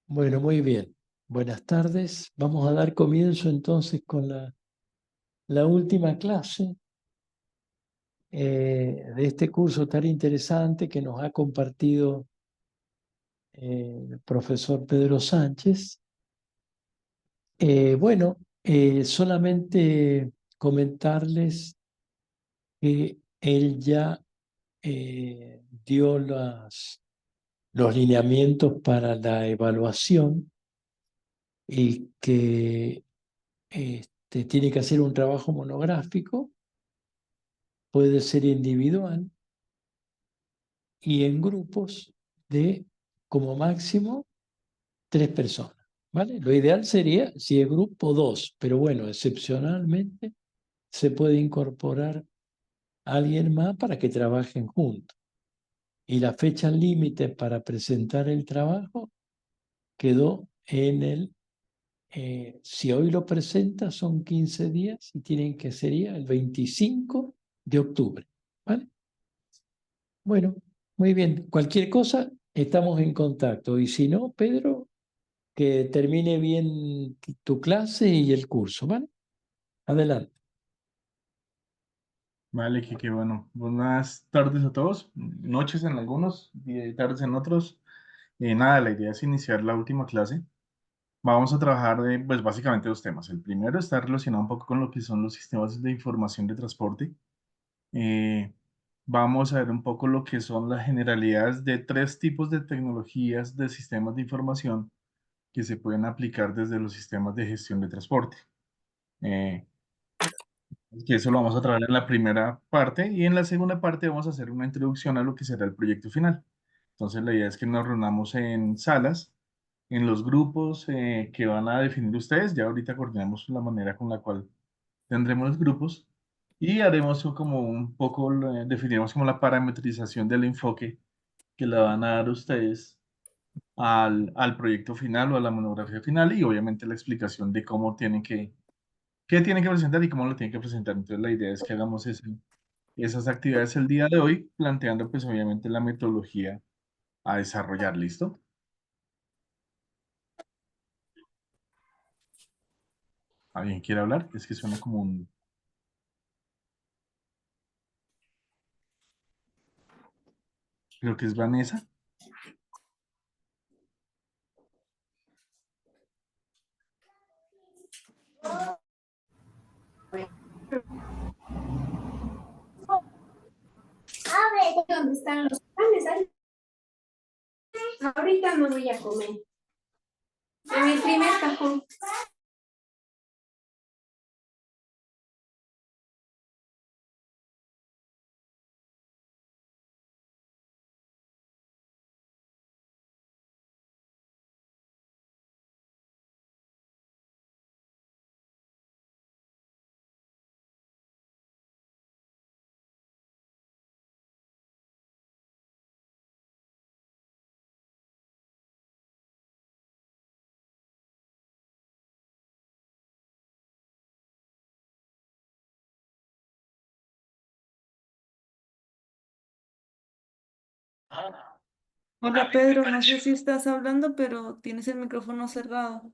Bueno, muy bien. Buenas tardes. Vamos a dar comienzo entonces con la última clase de este curso tan interesante que nos ha compartido el profesor Pedro Sánchez. Solamente comentarles que él ya dio los lineamientos para la evaluación y que tiene que hacer un trabajo monográfico, puede ser individual y en grupos de como máximo 3 personas, ¿vale? Lo ideal sería si es grupo 2, pero bueno, excepcionalmente se puede incorporar a alguien más para que trabajen juntos. Y la fecha límite para presentar el trabajo quedó si hoy lo presenta son 15 días y sería el 25 de octubre, ¿vale? Bueno, muy bien. Cualquier cosa, estamos en contacto. Y si no, Pedro, que termine bien tu clase y el curso, ¿vale? Adelante. Vale, que bueno. Buenas tardes a todos, noches en algunos, y tardes en otros. Nada, la idea es iniciar la última clase. Vamos a trabajar pues básicamente dos temas. El primero está relacionado un poco con lo que son los sistemas de información de transporte. Eh, Vamos a ver un poco lo que son las generalidades de tres tipos de tecnologías de sistemas de información que se pueden aplicar desde los sistemas de gestión de transporte. Eh, que eso lo vamos a trabajar en la primera parte y en la segunda parte vamos a hacer una introducción a lo que será el proyecto final. Entonces la idea es que nos reunamos en salas, en los grupos que van a definir ustedes. Ya ahorita coordinamos la manera con la cual tendremos los grupos y haremos como un poco, definiremos como la parametrización del enfoque que le van a dar ustedes al proyecto final o a la monografía final y obviamente la explicación de cómo tienen qué tienen que presentar y cómo lo tienen que presentar. Entonces la idea es que hagamos esas actividades el día de hoy, planteando pues obviamente la metodología a desarrollar. ¿Listo? ¿Alguien quiere hablar? Es que suena como un... Creo que es Vanessa. ¿Dónde están los panes? Ahorita no voy a comer. En el primer cajón. Hola Pedro, no sé si estás hablando, pero tienes el micrófono cerrado.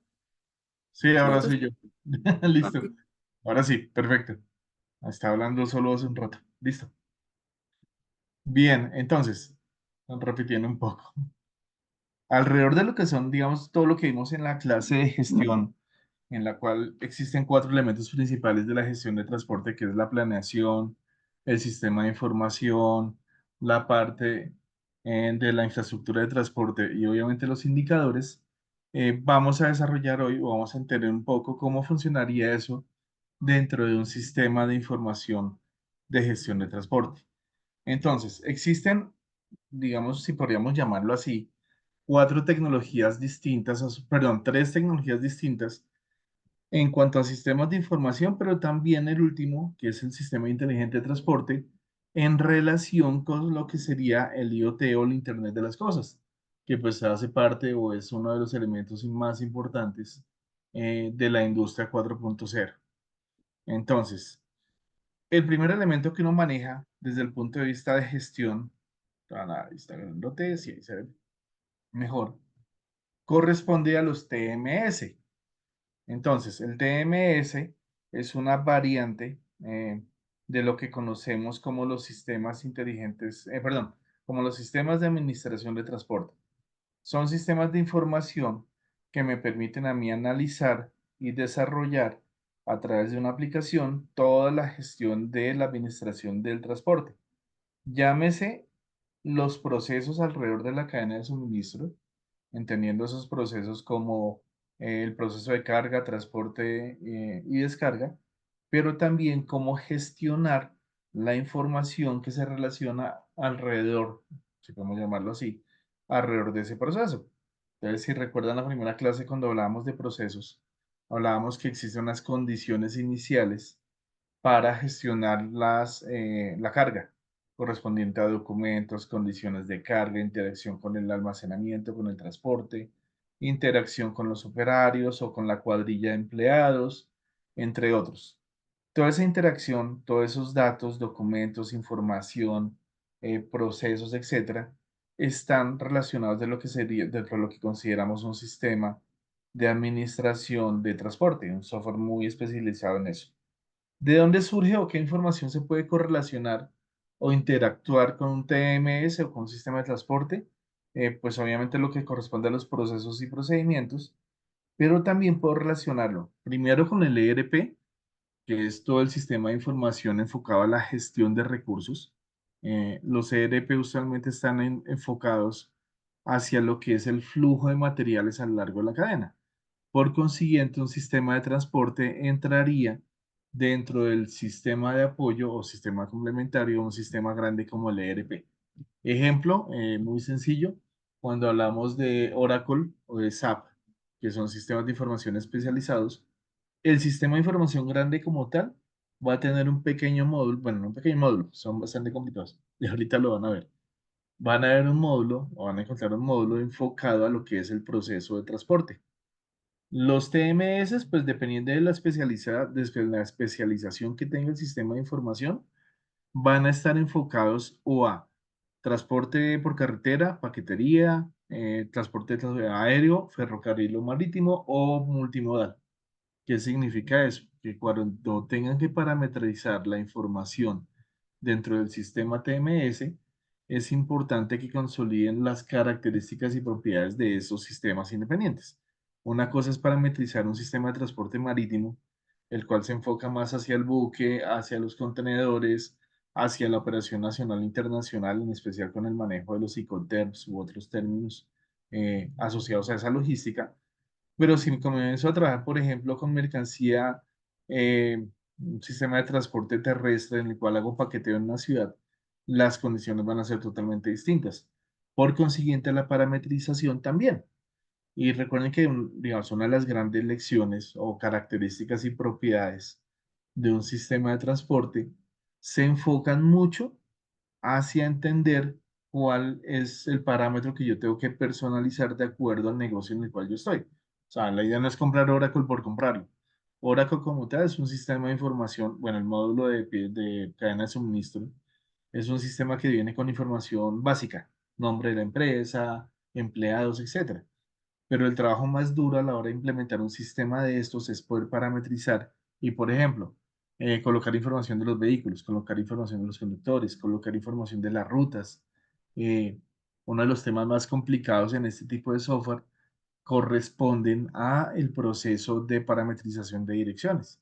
Sí, No ahora te... soy yo. Ok. Listo. Ahora sí, perfecto. Estaba hablando solo hace un rato. Listo. Bien, entonces, repitiendo un poco. Alrededor de lo que son, digamos, todo lo que vimos en la clase de gestión, en la cual existen cuatro elementos principales de la gestión de transporte, que es la planeación, el sistema de información, la parte de la infraestructura de transporte y obviamente los indicadores. Vamos a desarrollar hoy o vamos a entender un poco cómo funcionaría eso dentro de un sistema de información de gestión de transporte. Entonces, existen, digamos, si podríamos llamarlo así, cuatro tecnologías distintas, perdón, tres tecnologías distintas en cuanto a sistemas de información, pero también el último, que es el sistema inteligente de transporte, en relación con lo que sería el IoT o el Internet de las Cosas, que pues hace parte o es uno de los elementos más importantes de la industria 4.0. Entonces, el primer elemento que uno maneja desde el punto de vista de gestión, está grandote, sí, ahí se ve mejor. corresponde a los TMS. Entonces, el TMS es una variante de lo que conocemos como los sistemas inteligentes, perdón, como los sistemas de administración de transporte. Son sistemas de información que me permiten a mí analizar y desarrollar a través de una aplicación toda la gestión de la administración del transporte. Llámese los procesos alrededor de la cadena de suministro, entendiendo esos procesos como el proceso de carga, transporte y descarga, pero también cómo gestionar la información que se relaciona alrededor, si podemos llamarlo así, alrededor de ese proceso. Entonces, si recuerdan la primera clase cuando hablábamos de procesos, hablábamos que existen unas condiciones iniciales para gestionar la carga correspondiente a documentos, condiciones de carga, interacción con el almacenamiento, con el transporte, interacción con los operarios o con la cuadrilla de empleados, entre otros. Toda esa interacción, todos esos datos, documentos, información, procesos, etcétera, están relacionados de lo que sería, dentro de lo que consideramos un sistema de administración de transporte, un software muy especializado en eso. ¿De dónde surge o qué información se puede correlacionar o interactuar con un TMS o con un sistema de transporte? Pues obviamente lo que corresponde a los procesos y procedimientos, pero también puedo relacionarlo primero con el ERP, que es todo el sistema de información enfocado a la gestión de recursos. Los ERP usualmente están enfocados hacia lo que es el flujo de materiales a lo largo de la cadena. Por consiguiente, un sistema de transporte entraría dentro del sistema de apoyo o sistema complementario, un sistema grande como el ERP. Ejemplo, muy sencillo, cuando hablamos de Oracle o de SAP, que son sistemas de información especializados, el sistema de información grande como tal va a tener un pequeño módulo, bueno, no un pequeño módulo, son bastante complicados, y ahorita lo van a ver. Van a ver un módulo, o van a encontrar un módulo enfocado a lo que es el proceso de transporte. Los TMS, pues dependiendo de la especialización que tenga el sistema de información, van a estar enfocados o a transporte por carretera, paquetería, transporte aéreo, ferrocarril o marítimo o multimodal. ¿Qué significa eso? Que cuando tengan que parametrizar la información dentro del sistema TMS, es importante que consoliden las características y propiedades de esos sistemas independientes. Una cosa es parametrizar un sistema de transporte marítimo, el cual se enfoca más hacia el buque, hacia los contenedores, hacia la operación nacional e internacional, en especial con el manejo de los Incoterms u otros términos asociados a esa logística. Pero si comienzo a trabajar, por ejemplo, con mercancía, un sistema de transporte terrestre en el cual hago paqueteo en una ciudad, las condiciones van a ser totalmente distintas. Por consiguiente, la parametrización también. Y recuerden que, digamos, una de las grandes lecciones o características y propiedades de un sistema de transporte se enfocan mucho hacia entender cuál es el parámetro que yo tengo que personalizar de acuerdo al negocio en el cual yo estoy. O sea, la idea no es comprar Oracle por comprarlo. Oracle como tal es un sistema de información, bueno, el módulo de cadena de suministro es un sistema que viene con información básica, nombre de la empresa, empleados, etcétera. Pero el trabajo más duro a la hora de implementar un sistema de estos es poder parametrizar y, por ejemplo, colocar información de los vehículos, colocar información de los conductores, colocar información de las rutas. Eh, Uno de los temas más complicados en este tipo de software corresponden a el proceso de parametrización de direcciones,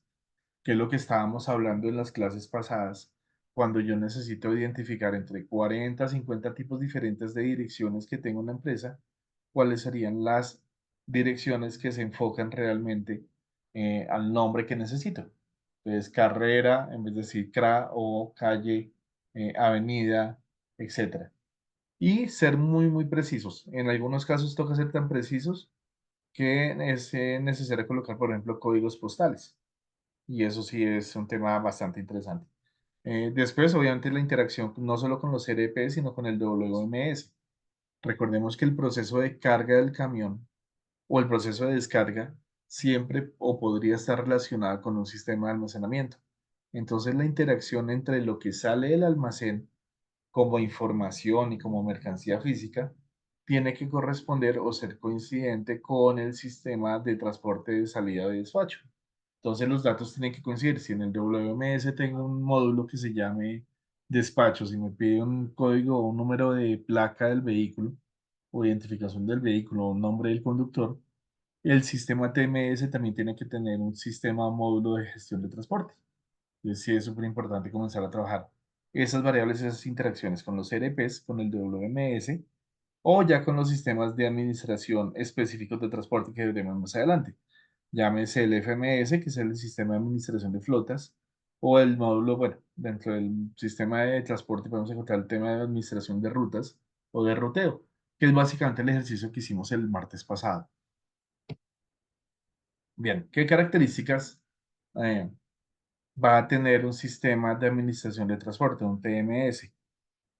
que es lo que estábamos hablando en las clases pasadas, cuando yo necesito identificar entre 40 a 50 tipos diferentes de direcciones que tengo en la empresa, cuáles serían las direcciones que se enfocan realmente al nombre que necesito. Entonces, carrera, en vez de decir CRA o calle, avenida, etcétera. Y ser muy, muy precisos. En algunos casos toca ser tan precisos que es necesario colocar, por ejemplo, códigos postales. Y eso sí es un tema bastante interesante. Después, obviamente, la interacción no solo con los CRP, sino con el WMS. Recordemos que el proceso de carga del camión o el proceso de descarga siempre o podría estar relacionado con un sistema de almacenamiento. Entonces, la interacción entre lo que sale del almacén como información y como mercancía física tiene que corresponder o ser coincidente con el sistema de transporte de salida de despacho. Entonces los datos tienen que coincidir. Si en el WMS tengo un módulo que se llame despacho, si me pide un código o un número de placa del vehículo o identificación del vehículo o un nombre del conductor, el sistema TMS también tiene que tener un sistema módulo de gestión de transporte. Entonces sí es súper importante comenzar a trabajar esas variables, esas interacciones con los ERPs, con el WMS o ya con los sistemas de administración específicos de transporte que veremos más adelante. Llámese el FMS, que es el sistema de administración de flotas, o el módulo, bueno, dentro del sistema de transporte podemos encontrar el tema de administración de rutas o de ruteo, que es básicamente el ejercicio que hicimos el martes pasado. Bien, ¿qué características eh, va a tener un sistema de administración de transporte, un TMS?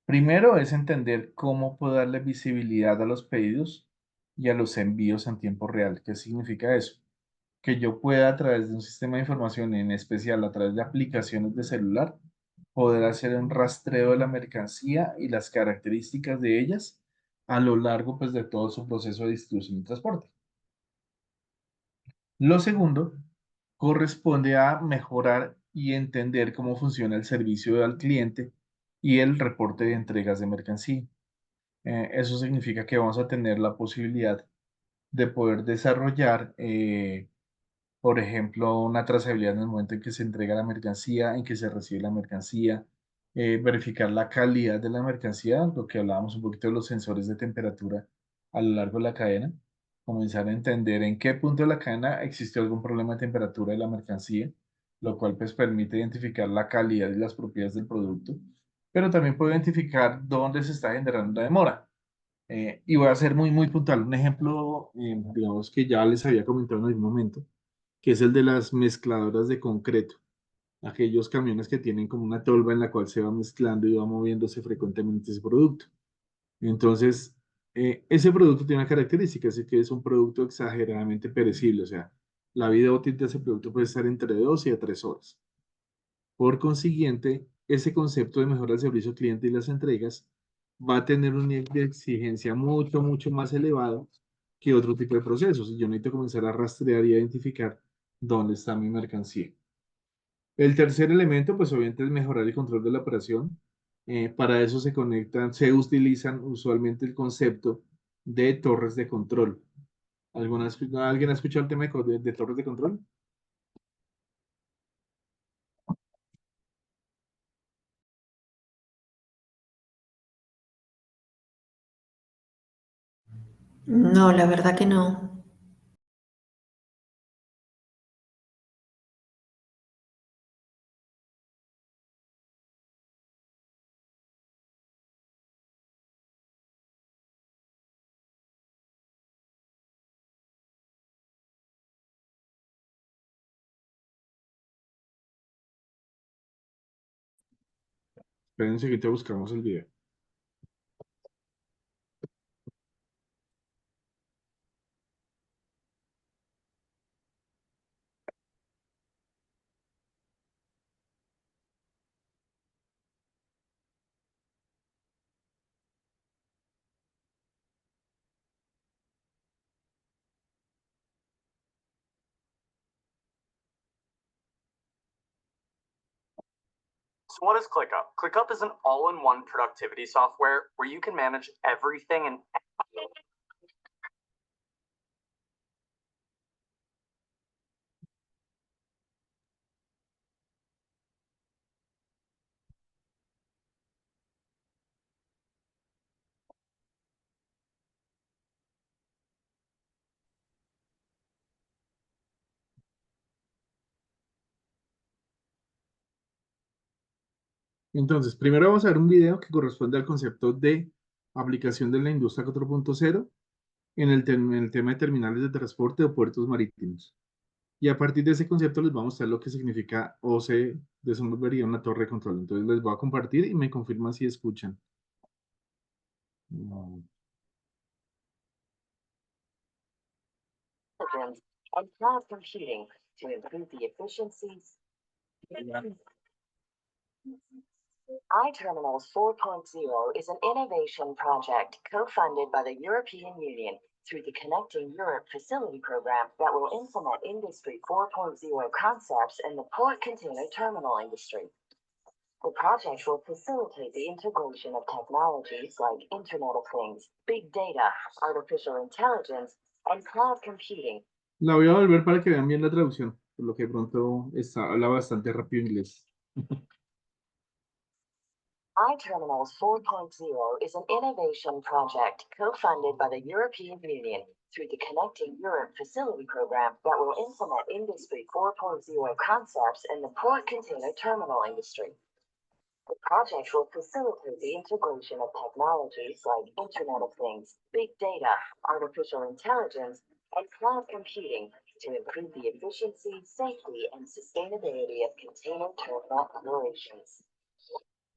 Primero es entender cómo puedo darle visibilidad a los pedidos y a los envíos en tiempo real. ¿Qué significa eso? Que yo pueda a través de un sistema de información, en especial a través de aplicaciones de celular, poder hacer un rastreo de la mercancía y las características de ellas a lo largo pues, de todo su proceso de distribución y transporte. Lo segundo corresponde a mejorar y entender cómo funciona el servicio al cliente y el reporte de entregas de mercancía. Eso significa que vamos a tener la posibilidad de poder desarrollar, por ejemplo, una trazabilidad en el momento en que se entrega la mercancía, en que se recibe la mercancía, verificar la calidad de la mercancía, lo que hablábamos un poquito de los sensores de temperatura a lo largo de la cadena, comenzar a entender en qué punto de la cadena existe algún problema de temperatura de la mercancía, lo cual pues permite identificar la calidad y las propiedades del producto, pero también puede identificar dónde se está generando la demora. Y voy a ser muy puntual. Un ejemplo, digamos que ya les había comentado en algún momento, que es el de las mezcladoras de concreto. Aquellos camiones que tienen como una tolva en la cual se va mezclando y va moviéndose frecuentemente ese producto. Entonces, ese producto tiene una característica, es que es un producto exageradamente perecible. O sea, la vida útil de ese producto puede estar entre 2 y a 3 horas. Por consiguiente, ese concepto de mejora del servicio al cliente y las entregas va a tener un nivel de exigencia mucho más elevado que otro tipo de procesos. Y yo necesito comenzar a rastrear y a identificar dónde está mi mercancía. El tercer elemento, pues obviamente es mejorar el control de la operación. Para eso se utilizan usualmente el concepto de torres de control. ¿Alguien ha escuchado el tema de torres de control? No, la verdad que no. Espérense que te buscamos el video. So what is ClickUp? ClickUp is an all-in-one productivity software where you can manage everything and Entonces, primero vamos a ver un video que corresponde al concepto de aplicación de la industria 4.0 en el tema de terminales de transporte o puertos marítimos. Y a partir de ese concepto les vamos a mostrar lo que significa o se desenvolvería una torre de control. Entonces les voy a compartir y me confirman si escuchan. No. Programs and cloud computing to improve the efficiencies. iTerminals 4.0 is an innovation project co-funded by the European Union through the Connecting Europe Facility Program that will implement Industry 4.0 concepts in the port container terminal industry. The project will facilitate the integration of technologies like Internet of Things, big data, artificial intelligence, and cloud computing. La voy a volver para que vean bien la traducción, por lo que de pronto habla bastante rápido inglés. iTerminals 4.0 is an innovation project co-funded by the European Union through the Connecting Europe Facility Program that will implement Industry 4.0 concepts in the port container terminal industry. The project will facilitate the integration of technologies like Internet of Things, big data, artificial intelligence, and cloud computing to improve the efficiency, safety, and sustainability of container terminal operations.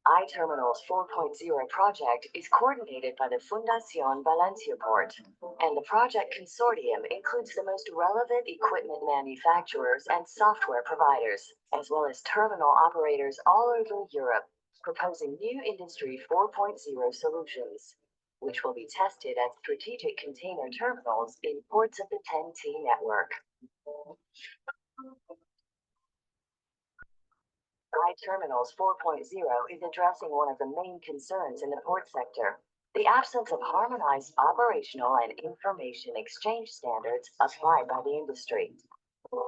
iTerminals 4.0 project is coordinated by the Fundación Valencia Port, and the project consortium includes the most relevant equipment manufacturers and software providers, as well as terminal operators all over Europe, proposing new Industry 4.0 solutions, which will be tested at strategic container terminals in ports of the TEN-T network. iTerminals 4.0 is addressing one of the main concerns in the port sector, the absence of harmonized operational and information exchange standards applied by the industry.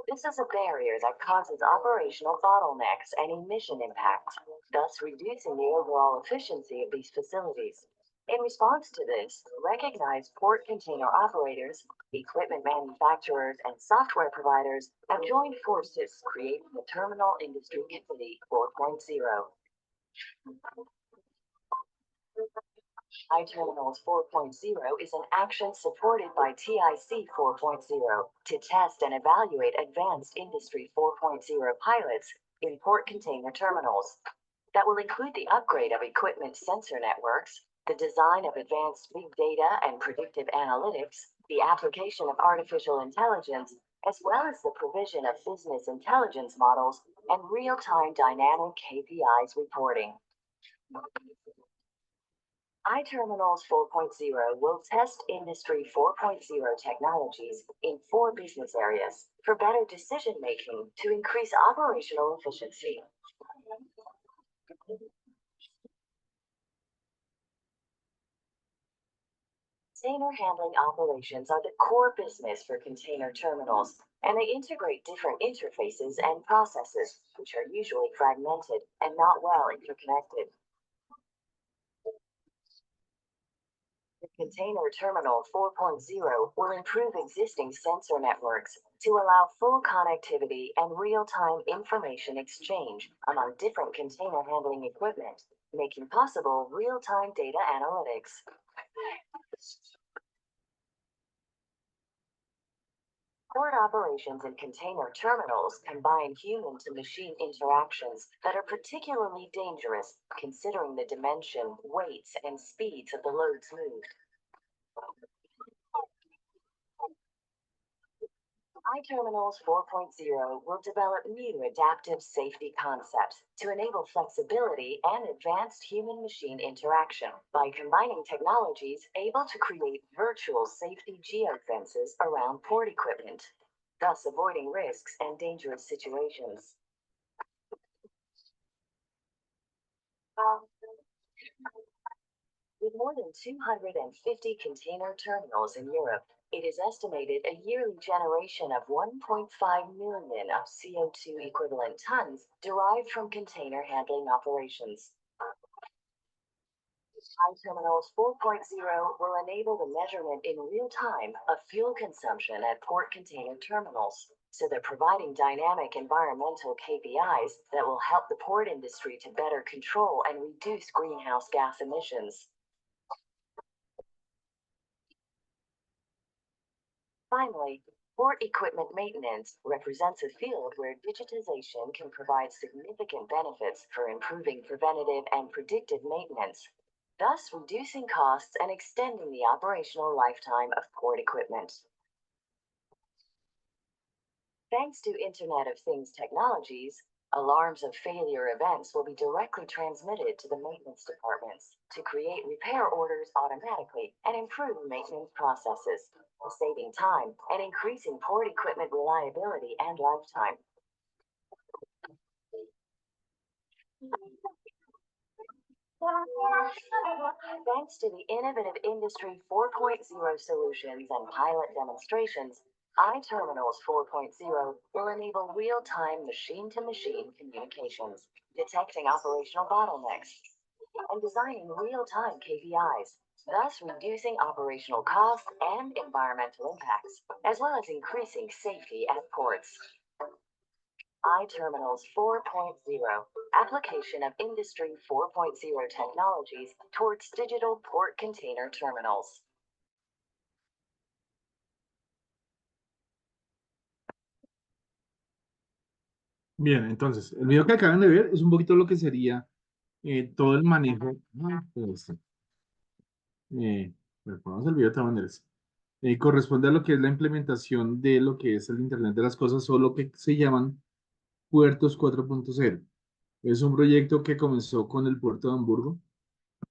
This is a barrier that causes operational bottlenecks and emission impacts, thus reducing the overall efficiency of these facilities. In response to this, recognized port container operators, equipment manufacturers, and software providers have joined forces, creating the Terminal Industry Committee 4.0. iTerminals 4.0 is an action supported by TIC 4.0 to test and evaluate advanced Industry 4.0 pilots in port container terminals. That will include the upgrade of equipment sensor networks, the design of advanced big data and predictive analytics, the application of artificial intelligence, as well as the provision of business intelligence models and real-time dynamic KPIs reporting. iTerminals 4.0 will test Industry 4.0 technologies in 4 business areas for better decision-making to increase operational efficiency. Container handling operations are the core business for container terminals, and they integrate different interfaces and processes, which are usually fragmented and not well interconnected. The Container Terminal 4.0 will improve existing sensor networks to allow full connectivity and real-time information exchange among different container handling equipment, making possible real-time data analytics. Port operations in container terminals combine human-to-machine interactions that are particularly dangerous considering the dimension, weights, and speeds of the loads moved. iTerminals 4.0 will develop new adaptive safety concepts to enable flexibility and advanced human-machine interaction by combining technologies able to create virtual safety geofences around port equipment, thus avoiding risks and dangerous situations. With more than 250 container terminals in Europe, it is estimated a yearly generation of 1.5 million of CO2 equivalent tons derived from container handling operations. iTerminals 4.0 will enable the measurement in real time of fuel consumption at port container terminals, so they're providing dynamic environmental KPIs that will help the port industry to better control and reduce greenhouse gas emissions. Finally, port equipment maintenance represents a field where digitization can provide significant benefits for improving preventative and predictive maintenance, thus reducing costs and extending the operational lifetime of port equipment. Thanks to Internet of Things technologies, Alarms of failure events will be directly transmitted to the maintenance departments to create repair orders automatically and improve maintenance processes, saving time and increasing port equipment reliability and lifetime. Thanks to the innovative Industry 4.0 solutions and pilot demonstrations, iTerminals 4.0 will enable real-time machine-to-machine communications, detecting operational bottlenecks, and designing real-time KPIs, thus reducing operational costs and environmental impacts, as well as increasing safety at ports. iTerminals 4.0, application of Industry 4.0 technologies towards digital port container terminals. Bien, entonces, el video que acaban de ver es un poquito lo que sería todo el manejo. Pues, ponemos el video de todas maneras. Corresponde a lo que es la implementación de lo que es el Internet de las Cosas o lo que se llaman puertos 4.0. Es un proyecto que comenzó con el puerto de Hamburgo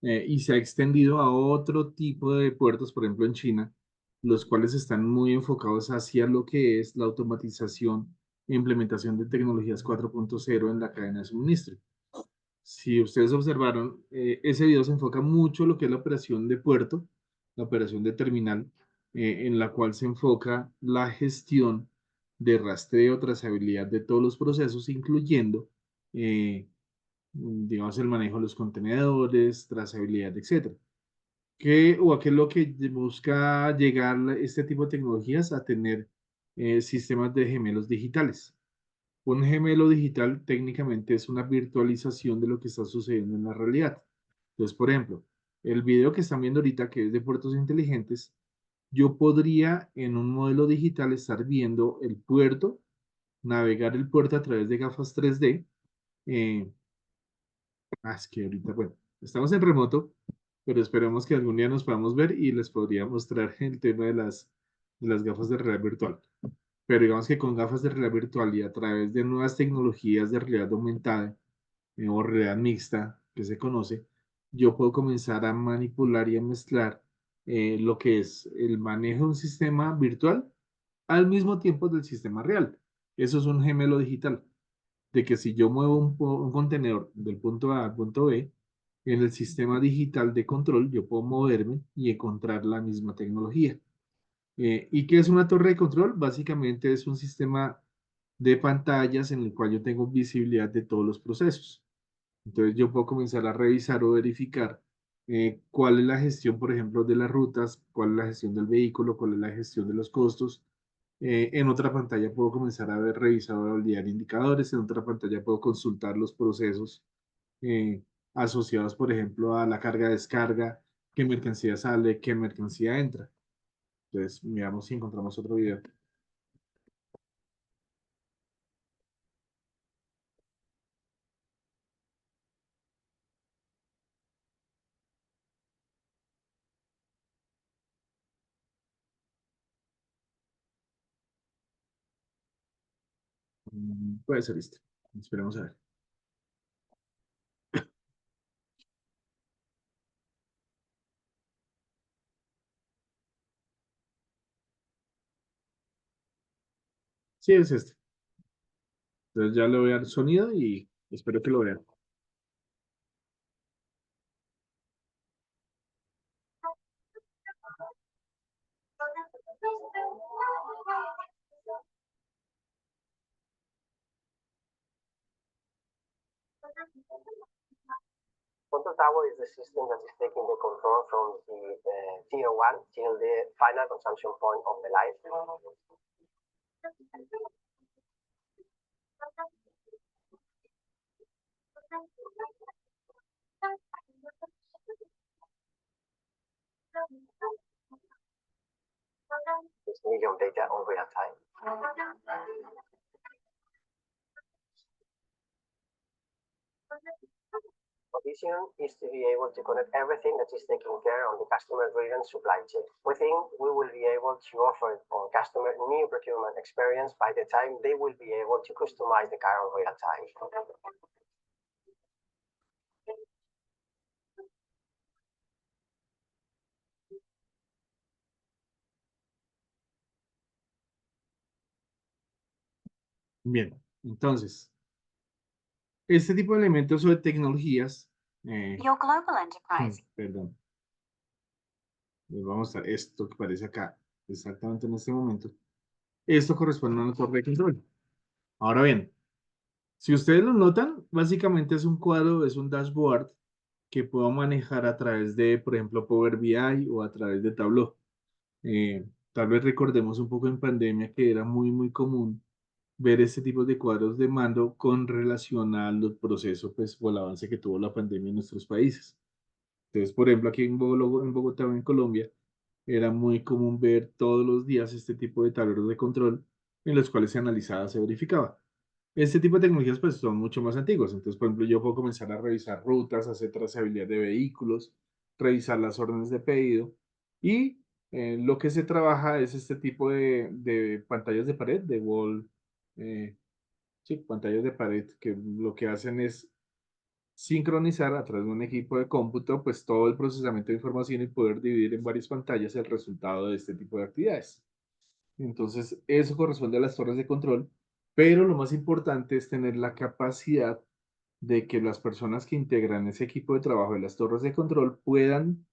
y se ha extendido a otro tipo de puertos, por ejemplo en China, los cuales están muy enfocados hacia lo que es la automatización e implementación de tecnologías 4.0 en la cadena de suministro. Si ustedes observaron, ese video se enfoca mucho en lo que es la operación de puerto, la operación de terminal, en la cual se enfoca la gestión de rastreo, trazabilidad de todos los procesos, incluyendo, digamos, el manejo de los contenedores, trazabilidad, etc. ¿A qué es lo que busca llegar este tipo de tecnologías? A tener sistemas de gemelos digitales. Un gemelo digital técnicamente es una virtualización de lo que está sucediendo en la realidad. Entonces, por ejemplo, el video que están viendo ahorita, que es de puertos inteligentes, yo podría en un modelo digital estar viendo el puerto, navegar el puerto a través de gafas 3D. Es que ahorita, bueno, estamos en remoto, pero esperemos que algún día nos podamos ver y les podría mostrar el tema de las gafas de realidad virtual. Pero digamos que con gafas de realidad virtual y a través de nuevas tecnologías de realidad aumentada o realidad mixta que se conoce, yo puedo comenzar a manipular y a mezclar lo que es el manejo de un sistema virtual al mismo tiempo del sistema real. Eso es un gemelo digital, de que si yo muevo un contenedor del punto A al punto B, en el sistema digital de control yo puedo moverme y encontrar la misma tecnología. ¿Y qué es una torre de control? Básicamente es un sistema de pantallas en el cual yo tengo visibilidad de todos los procesos. Entonces yo puedo comenzar a revisar o verificar cuál es la gestión, por ejemplo, de las rutas, cuál es la gestión del vehículo, cuál es la gestión de los costos. En otra pantalla puedo comenzar a ver, revisar o validar indicadores. En otra pantalla puedo consultar los procesos eh, asociados, por ejemplo, a la carga-descarga, qué mercancía sale, qué mercancía entra. Entonces, miramos si encontramos otro video. Puede ser este. Esperemos a ver. Sí, es este. Entonces ya le voy a dar sonido y espero que lo vean. Control tower is the system that is taking the control from the tier 1 till the final consumption point of the line. It's medium data on real time. vision is to be able to connect everything that is taking care on the customer-driven supply chain. We think we will be able to offer our customer new procurement experience by the time they will be able to customize the car in real time. Bien, entonces, este tipo de elementos o de tecnologías, Your global enterprise. perdón, les vamos a mostrar esto que aparece acá, exactamente en este momento. Esto corresponde a una torre de control. Ahora bien, si ustedes lo notan, básicamente es un cuadro, es un dashboard que puedo manejar a través de, por ejemplo, Power BI o a través de Tableau. Tal vez recordemos un poco en pandemia que era muy común ver este tipo de cuadros de mando con relación a los procesos, pues, o el avance que tuvo la pandemia en nuestros países. Entonces, por ejemplo, aquí en Bogotá o en Colombia, era muy común ver todos los días este tipo de tableros de control en los cuales se analizaba, se verificaba. Este tipo de tecnologías pues son mucho más antiguas. Entonces, por ejemplo, yo puedo comenzar a revisar rutas, hacer trazabilidad de vehículos, revisar las órdenes de pedido y lo que se trabaja es este tipo de pantallas de pared, de wall, sí, pantallas de pared, que lo que hacen es sincronizar a través de un equipo de cómputo, pues todo el procesamiento de información y poder dividir en varias pantallas el resultado de este tipo de actividades. Entonces, eso corresponde a las torres de control, pero lo más importante es tener la capacidad de que las personas que integran ese equipo de trabajo de las torres de control puedan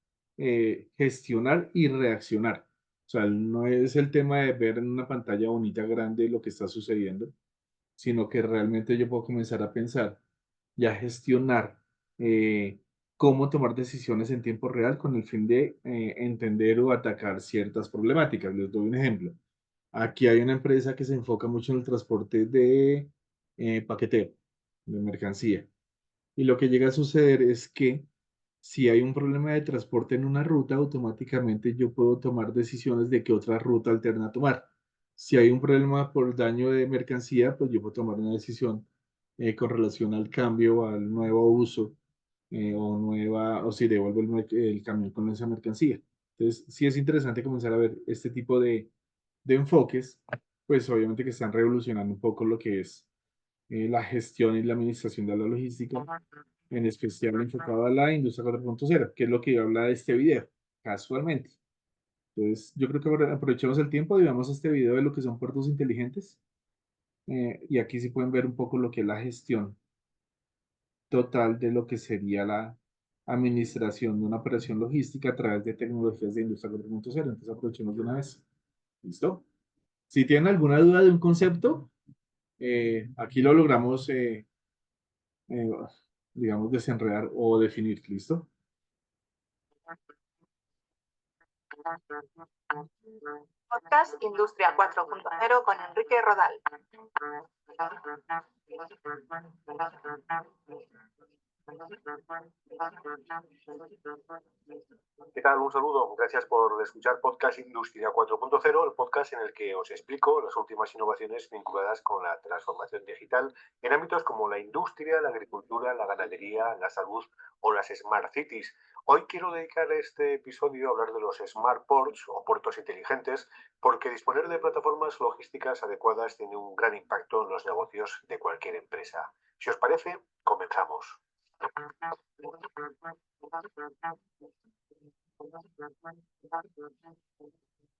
gestionar y reaccionar. O sea, no es el tema de ver en una pantalla bonita, grande, lo que está sucediendo, sino que realmente yo puedo comenzar a pensar y a gestionar cómo tomar decisiones en tiempo real con el fin de entender o atacar ciertas problemáticas. Les doy un ejemplo. Aquí hay una empresa que se enfoca mucho en el transporte de paqueteo, de mercancía. Y lo que llega a suceder es que si hay un problema de transporte en una ruta, automáticamente yo puedo tomar decisiones de qué otra ruta alterna tomar. Si hay un problema por daño de mercancía, pues yo puedo tomar una decisión con relación al cambio, al nuevo uso, o si devuelvo el camión con esa mercancía. Entonces, sí es interesante comenzar a ver este tipo de enfoques, pues obviamente que están revolucionando un poco lo que es la gestión y la administración de la logística, en especial enfocado a la industria 4.0, que es lo que yo habla de este video, casualmente. Entonces, yo creo que aprovechemos el tiempo y veamos este video de lo que son puertos inteligentes. Y aquí sí pueden ver un poco lo que es la gestión total de lo que sería la administración de una operación logística a través de tecnologías de industria 4.0. Entonces, aprovechemos de una vez. ¿Listo? Si tienen alguna duda de un concepto, aquí lo logramos, eh, digamos, desenredar o definir. ¿Listo? Podcast Industria 4.0 con Enrique Rodal. ¿Qué tal? Un saludo. Gracias por escuchar Podcast Industria 4.0, el podcast en el que os explico las últimas innovaciones vinculadas con la transformación digital en ámbitos como la industria, la agricultura, la ganadería, la salud o las Smart Cities. Hoy quiero dedicar este episodio a hablar de los Smart Ports o puertos inteligentes, porque disponer de plataformas logísticas adecuadas tiene un gran impacto en los negocios de cualquier empresa. Si os parece, comenzamos.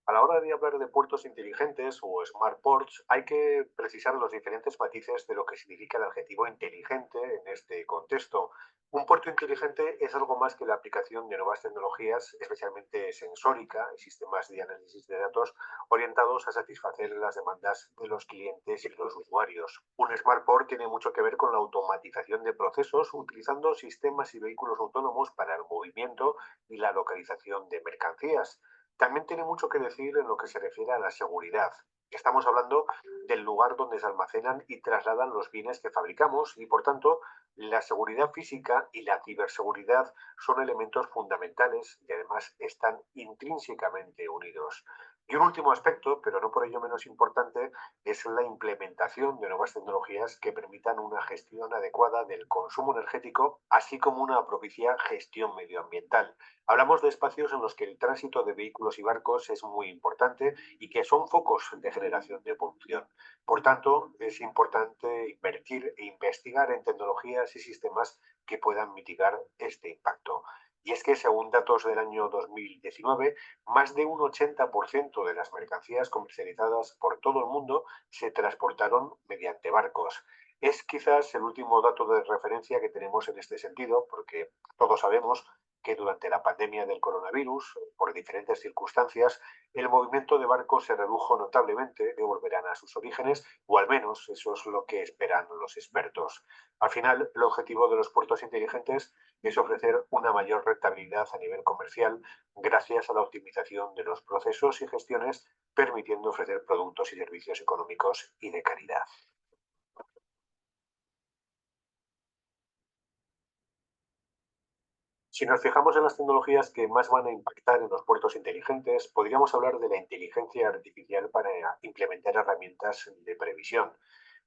A la hora de hablar de puertos inteligentes o smart ports, hay que precisar los diferentes matices de lo que significa el adjetivo inteligente en este contexto. Un puerto inteligente es algo más que la aplicación de nuevas tecnologías, especialmente sensórica y sistemas de análisis de datos orientados a satisfacer las demandas de los clientes y los usuarios. Un smart port tiene mucho que ver con la automatización de procesos utilizando sistemas y vehículos autónomos para el movimiento y la localización de mercancías. También tiene mucho que decir en lo que se refiere a la seguridad. Estamos hablando del lugar donde se almacenan y trasladan los bienes que fabricamos y, por tanto, La seguridad física y la ciberseguridad son elementos fundamentales y además están intrínsecamente unidos. Y un último aspecto, pero no por ello menos importante, es la implementación de nuevas tecnologías que permitan una gestión adecuada del consumo energético, así como una propicia gestión medioambiental. Hablamos de espacios en los que el tránsito de vehículos y barcos es muy importante y que son focos de generación de polución. Por tanto, es importante invertir e investigar en tecnologías y sistemas que puedan mitigar este impacto. Y es que, según datos del año 2019, más de un 80% de las mercancías comercializadas por todo el mundo se transportaron mediante barcos. Es quizás el último dato de referencia que tenemos en este sentido, porque todos sabemos que durante la pandemia del coronavirus, por diferentes circunstancias, el movimiento de barcos se redujo notablemente, que volverán a sus orígenes, o al menos eso es lo que esperan los expertos. Al final, el objetivo de los puertos inteligentes es ofrecer una mayor rentabilidad a nivel comercial gracias a la optimización de los procesos y gestiones, permitiendo ofrecer productos y servicios económicos y de calidad. Si nos fijamos en las tecnologías que más van a impactar en los puertos inteligentes, podríamos hablar de la inteligencia artificial para implementar herramientas de previsión.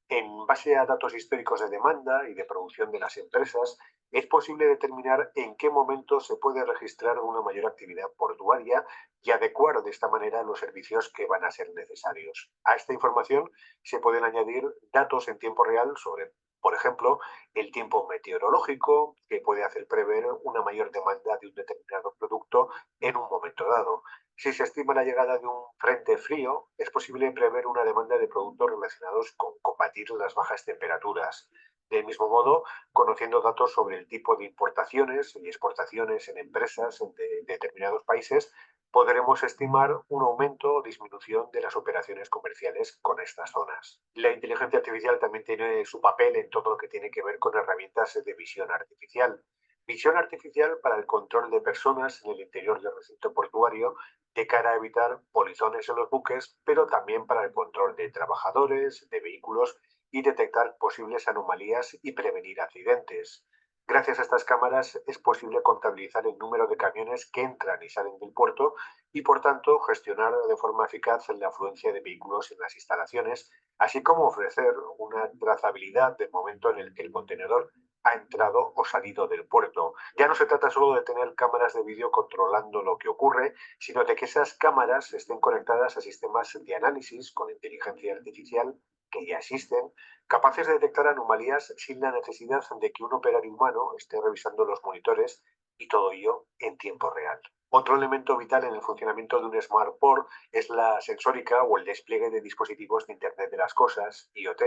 En base a datos históricos de demanda y de producción de las empresas, es posible determinar en qué momento se puede registrar una mayor actividad portuaria y adecuar de esta manera los servicios que van a ser necesarios. A esta información se pueden añadir datos en tiempo real sobre, por ejemplo, el tiempo meteorológico, que puede hacer prever una mayor demanda de un determinado producto en un momento dado. Si se estima la llegada de un frente frío, es posible prever una demanda de productos relacionados con combatir las bajas temperaturas. Del mismo modo, conociendo datos sobre el tipo de importaciones y exportaciones en empresas de determinados países, podremos estimar un aumento o disminución de las operaciones comerciales con estas zonas. La inteligencia artificial también tiene su papel en todo lo que tiene que ver con herramientas de visión artificial. Visión artificial para el control de personas en el interior del recinto portuario de cara a evitar polizones en los buques, pero también para el control de trabajadores, de vehículos y detectar posibles anomalías y prevenir accidentes. Gracias a estas cámaras es posible contabilizar el número de camiones que entran y salen del puerto y, por tanto, gestionar de forma eficaz la afluencia de vehículos en las instalaciones, así como ofrecer una trazabilidad del momento en el que el contenedor ha entrado o salido del puerto. Ya no se trata solo de tener cámaras de vídeo controlando lo que ocurre, sino de que esas cámaras estén conectadas a sistemas de análisis con inteligencia artificial que ya existen, capaces de detectar anomalías sin la necesidad de que un operario humano esté revisando los monitores y todo ello en tiempo real. Otro elemento vital en el funcionamiento de un Smart Port es la sensórica o el despliegue de dispositivos de Internet de las Cosas, IoT,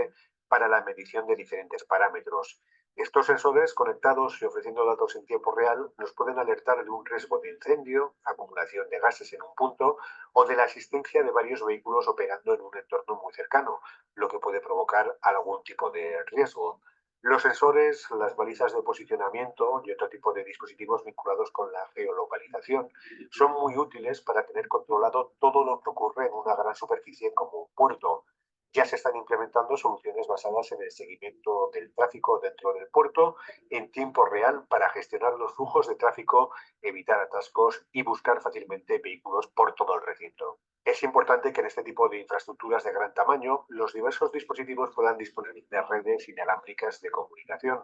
para la medición de diferentes parámetros. Estos sensores conectados y ofreciendo datos en tiempo real nos pueden alertar de un riesgo de incendio, acumulación de gases en un punto o de la existencia de varios vehículos operando en un entorno muy cercano, lo que puede provocar algún tipo de riesgo. Los sensores, las balizas de posicionamiento y otro tipo de dispositivos vinculados con la geolocalización son muy útiles para tener controlado todo lo que ocurre en una gran superficie como un puerto. Ya se están implementando soluciones basadas en el seguimiento del tráfico dentro del puerto en tiempo real para gestionar los flujos de tráfico, evitar atascos y buscar fácilmente vehículos por todo el recinto. Es importante que en este tipo de infraestructuras de gran tamaño los diversos dispositivos puedan disponer de redes inalámbricas de comunicación.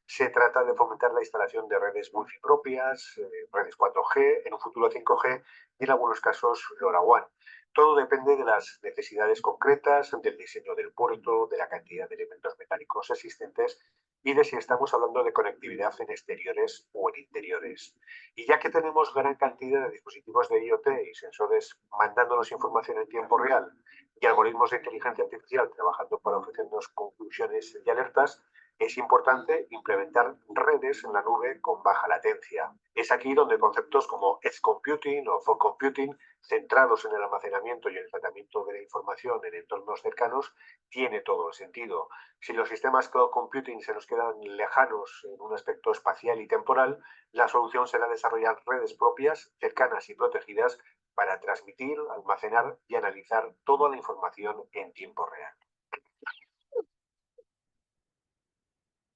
Se trata de fomentar la instalación de redes Wi-Fi propias, redes 4G, en un futuro 5G y en algunos casos LoRaWAN. Todo depende de las necesidades concretas, del diseño del puerto, de la cantidad de elementos metálicos existentes y de si estamos hablando de conectividad en exteriores o en interiores. Y ya que tenemos gran cantidad de dispositivos de IoT y sensores mandándonos información en tiempo real y algoritmos de inteligencia artificial trabajando para ofrecernos conclusiones y alertas, es importante implementar redes en la nube con baja latencia. Es aquí donde conceptos como edge computing o fog computing, centrados en el almacenamiento y el tratamiento de la información en entornos cercanos, tiene todo el sentido. Si los sistemas cloud computing se nos quedan lejanos en un aspecto espacial y temporal, la solución será desarrollar redes propias, cercanas y protegidas para transmitir, almacenar y analizar toda la información en tiempo real.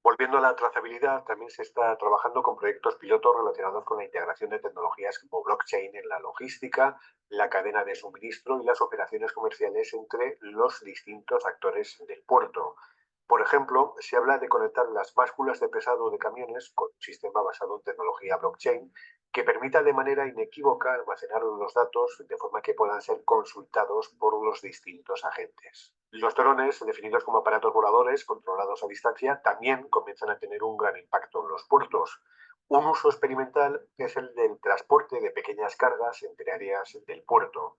Volviendo a la trazabilidad, también se está trabajando con proyectos pilotos relacionados con la integración de tecnologías como blockchain en la logística, la cadena de suministro y las operaciones comerciales entre los distintos actores del puerto. Por ejemplo, se habla de conectar las básculas de pesado de camiones con un sistema basado en tecnología blockchain que permita de manera inequívoca almacenar los datos de forma que puedan ser consultados por los distintos agentes. Los drones, definidos como aparatos voladores controlados a distancia, también comienzan a tener un gran impacto en los puertos. Un uso experimental es el del transporte de pequeñas cargas entre áreas del puerto.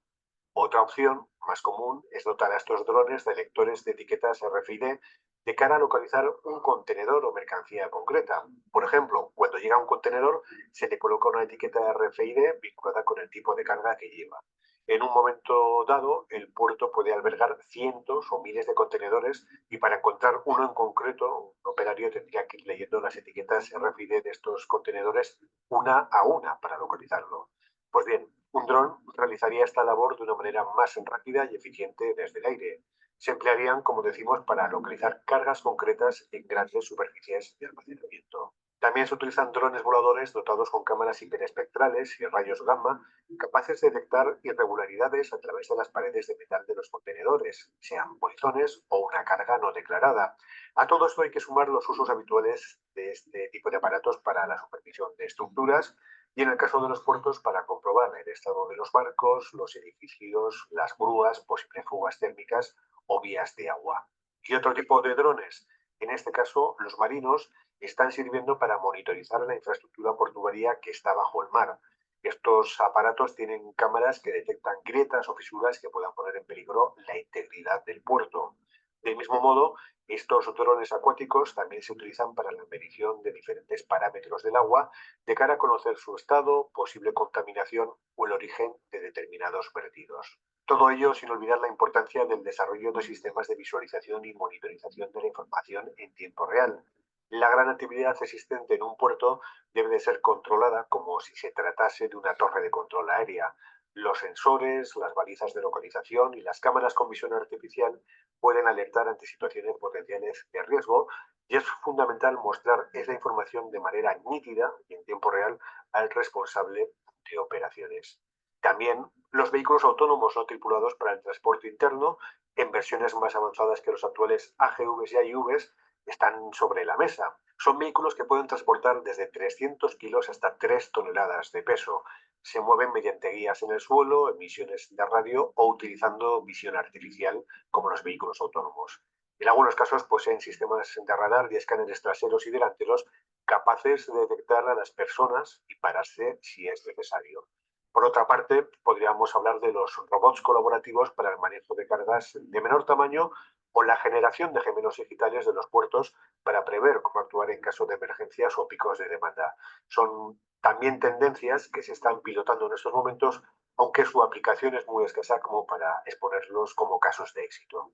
Otra opción, más común, es dotar a estos drones de lectores de etiquetas RFID de cara a localizar un contenedor o mercancía concreta. Por ejemplo, cuando llega un contenedor, se le coloca una etiqueta RFID vinculada con el tipo de carga que lleva. En un momento dado, el puerto puede albergar cientos o miles de contenedores y para encontrar uno en concreto, un operario tendría que ir leyendo las etiquetas RFID de estos contenedores una a una para localizarlo. Pues bien, un dron realizaría esta labor de una manera más rápida y eficiente desde el aire. Se emplearían, como decimos, para localizar cargas concretas en grandes superficies de almacenamiento. También se utilizan drones voladores dotados con cámaras hiperespectrales y rayos gamma capaces de detectar irregularidades a través de las paredes de metal de los contenedores, sean polizones o una carga no declarada. A todo esto hay que sumar los usos habituales de este tipo de aparatos para la supervisión de estructuras y en el caso de los puertos para comprobar el estado de los barcos, los edificios, las grúas, posibles fugas térmicas o vías de agua. Y otro tipo de drones, en este caso los marinos, están sirviendo para monitorizar la infraestructura portuaria que está bajo el mar. Estos aparatos tienen cámaras que detectan grietas o fisuras que puedan poner en peligro la integridad del puerto. Del mismo modo, estos drones acuáticos también se utilizan para la medición de diferentes parámetros del agua de cara a conocer su estado, posible contaminación o el origen de determinados vertidos. Todo ello sin olvidar la importancia del desarrollo de sistemas de visualización y monitorización de la información en tiempo real. La gran actividad existente en un puerto debe de ser controlada como si se tratase de una torre de control aérea. Los sensores, las balizas de localización y las cámaras con visión artificial pueden alertar ante situaciones potenciales de riesgo y es fundamental mostrar esa información de manera nítida y en tiempo real al responsable de operaciones. También los vehículos autónomos no tripulados para el transporte interno, en versiones más avanzadas que los actuales AGVs y AIVs, están sobre la mesa. Son vehículos que pueden transportar desde 300 kilos hasta 3 toneladas de peso. Se mueven mediante guías en el suelo, emisiones de radio o utilizando visión artificial como los vehículos autónomos. En algunos casos poseen sistemas de radar y escáneres traseros y delanteros capaces de detectar a las personas y pararse si es necesario. Por otra parte, podríamos hablar de los robots colaborativos para el manejo de cargas de menor tamaño o la generación de gemelos digitales de los puertos para prever cómo actuar en caso de emergencias o picos de demanda. Son también tendencias que se están pilotando en estos momentos, aunque su aplicación es muy escasa como para exponerlos como casos de éxito.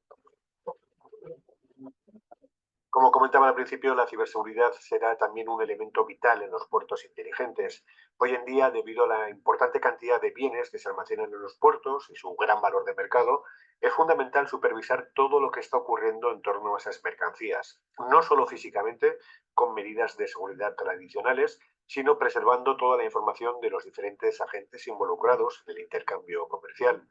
Como comentaba al principio, la ciberseguridad será también un elemento vital en los puertos inteligentes. Hoy en día, debido a la importante cantidad de bienes que se almacenan en los puertos y su gran valor de mercado, es fundamental supervisar todo lo que está ocurriendo en torno a esas mercancías, no solo físicamente, con medidas de seguridad tradicionales, sino preservando toda la información de los diferentes agentes involucrados en el intercambio comercial.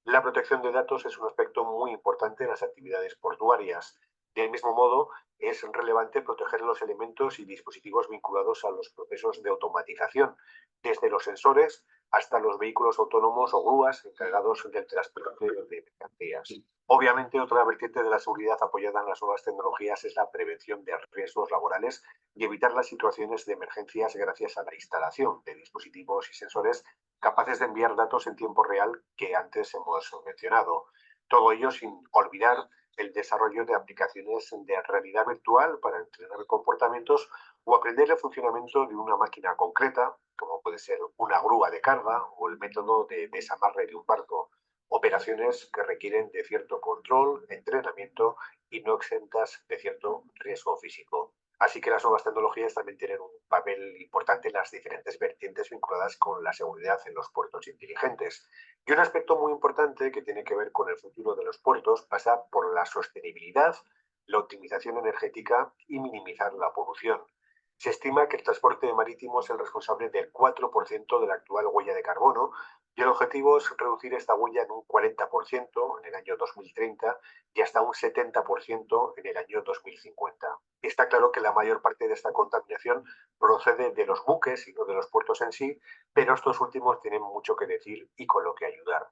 La protección de datos es un aspecto muy importante en las actividades portuarias. Del mismo modo, es relevante proteger los elementos y dispositivos vinculados a los procesos de automatización, desde los sensores hasta los vehículos autónomos o grúas encargados del transporte de mercancías. Obviamente, otra vertiente de la seguridad apoyada en las nuevas tecnologías es la prevención de riesgos laborales y evitar las situaciones de emergencias gracias a la instalación de dispositivos y sensores capaces de enviar datos en tiempo real que antes hemos mencionado. Todo ello sin olvidar el desarrollo de aplicaciones de realidad virtual para entrenar comportamientos o aprender el funcionamiento de una máquina concreta, como puede ser una grúa de carga o el método de desamarre de un barco. Operaciones que requieren de cierto control, entrenamiento y no exentas de cierto riesgo físico. Así que las nuevas tecnologías también tienen un papel importante en las diferentes vertientes vinculadas con la seguridad en los puertos inteligentes. Y un aspecto muy importante que tiene que ver con el futuro de los puertos pasa por la sostenibilidad, la optimización energética y minimizar la polución. Se estima que el transporte marítimo es el responsable del 4% de la actual huella de carbono y el objetivo es reducir esta huella en un 40% en el año 2030 y hasta un 70% en el año 2050. Está claro que la mayor parte de esta contaminación procede de los buques y no de los puertos en sí, pero estos últimos tienen mucho que decir y con lo que ayudar.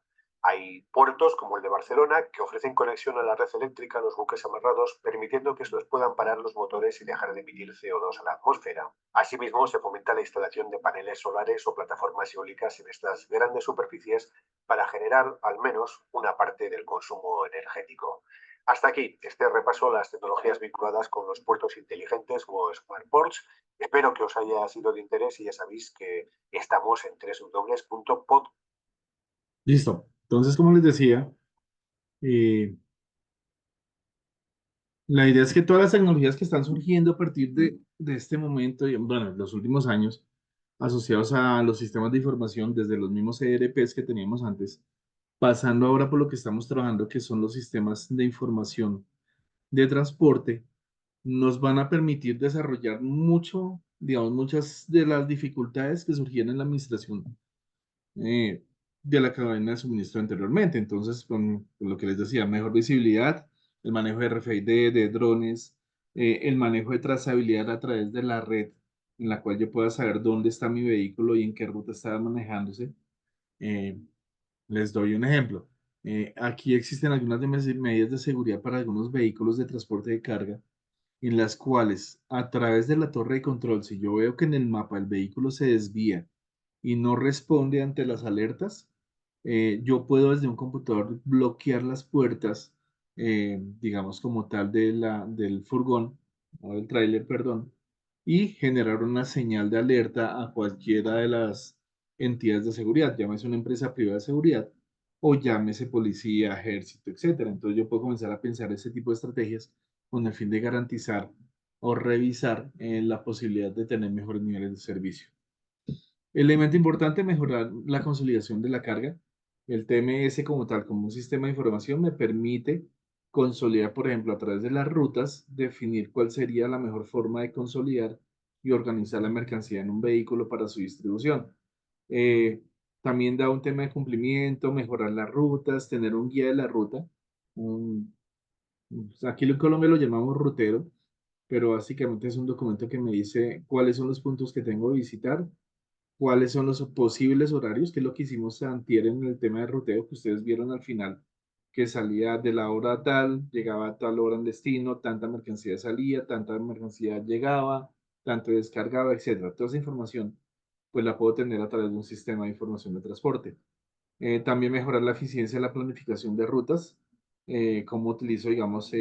Hay puertos como el de Barcelona que ofrecen conexión a la red eléctrica a los buques amarrados, permitiendo que estos puedan parar los motores y dejar de emitir CO2 a la atmósfera. Asimismo, se fomenta la instalación de paneles solares o plataformas eólicas en estas grandes superficies para generar al menos una parte del consumo energético. Hasta aquí este repaso a las tecnologías vinculadas con los puertos inteligentes o Smart Ports. Espero que os haya sido de interés y ya sabéis que estamos en www.pod. Listo. Entonces, como les decía, eh, la idea es que todas las tecnologías que están surgiendo a partir de este momento, y bueno, en los últimos años, asociados a los sistemas de información, desde los mismos ERPs que teníamos antes, pasando ahora por lo que estamos trabajando, que son los sistemas de información de transporte, nos van a permitir desarrollar mucho, digamos, muchas de las dificultades que surgían en la administración eh, de la cadena de suministro anteriormente. Entonces, con lo que les decía, mejor visibilidad, el manejo de RFID, de drones, el manejo de trazabilidad a través de la red, en la cual yo pueda saber dónde está mi vehículo y en qué ruta está manejándose. Eh, Les doy un ejemplo. Aquí existen algunas medidas de seguridad para algunos vehículos de transporte de carga, en las cuales a través de la torre de control, si yo veo que en el mapa el vehículo se desvía y no responde ante las alertas, yo puedo desde un computador bloquear las puertas, digamos como tal del furgón, o del tráiler, perdón, y generar una señal de alerta a cualquiera de las entidades de seguridad, llámese una empresa privada de seguridad o llámese policía, ejército, etcétera. Entonces yo puedo comenzar a pensar ese tipo de estrategias con el fin de garantizar o revisar la posibilidad de tener mejores niveles de servicio. Elemento importante, mejorar la consolidación de la carga. El TMS como tal, como un sistema de información, me permite consolidar, por ejemplo, a través de las rutas, definir cuál sería la mejor forma de consolidar y organizar la mercancía en un vehículo para su distribución. Eh, También da un tema de cumplimiento, mejorar las rutas, tener un guía de la ruta. Aquí en Colombia lo llamamos rutero, pero básicamente es un documento que me dice cuáles son los puntos que tengo que visitar, cuáles son los posibles horarios, que es lo que hicimos antier en el tema de ruteo, que ustedes vieron al final, que salía de la hora tal, llegaba a tal hora en destino, tanta mercancía salía, tanta mercancía llegaba, tanto descargaba, etcétera. Toda esa información, pues la puedo tener a través de un sistema de información de transporte. También mejorar la eficiencia de la planificación de rutas, cómo utilizo, digamos,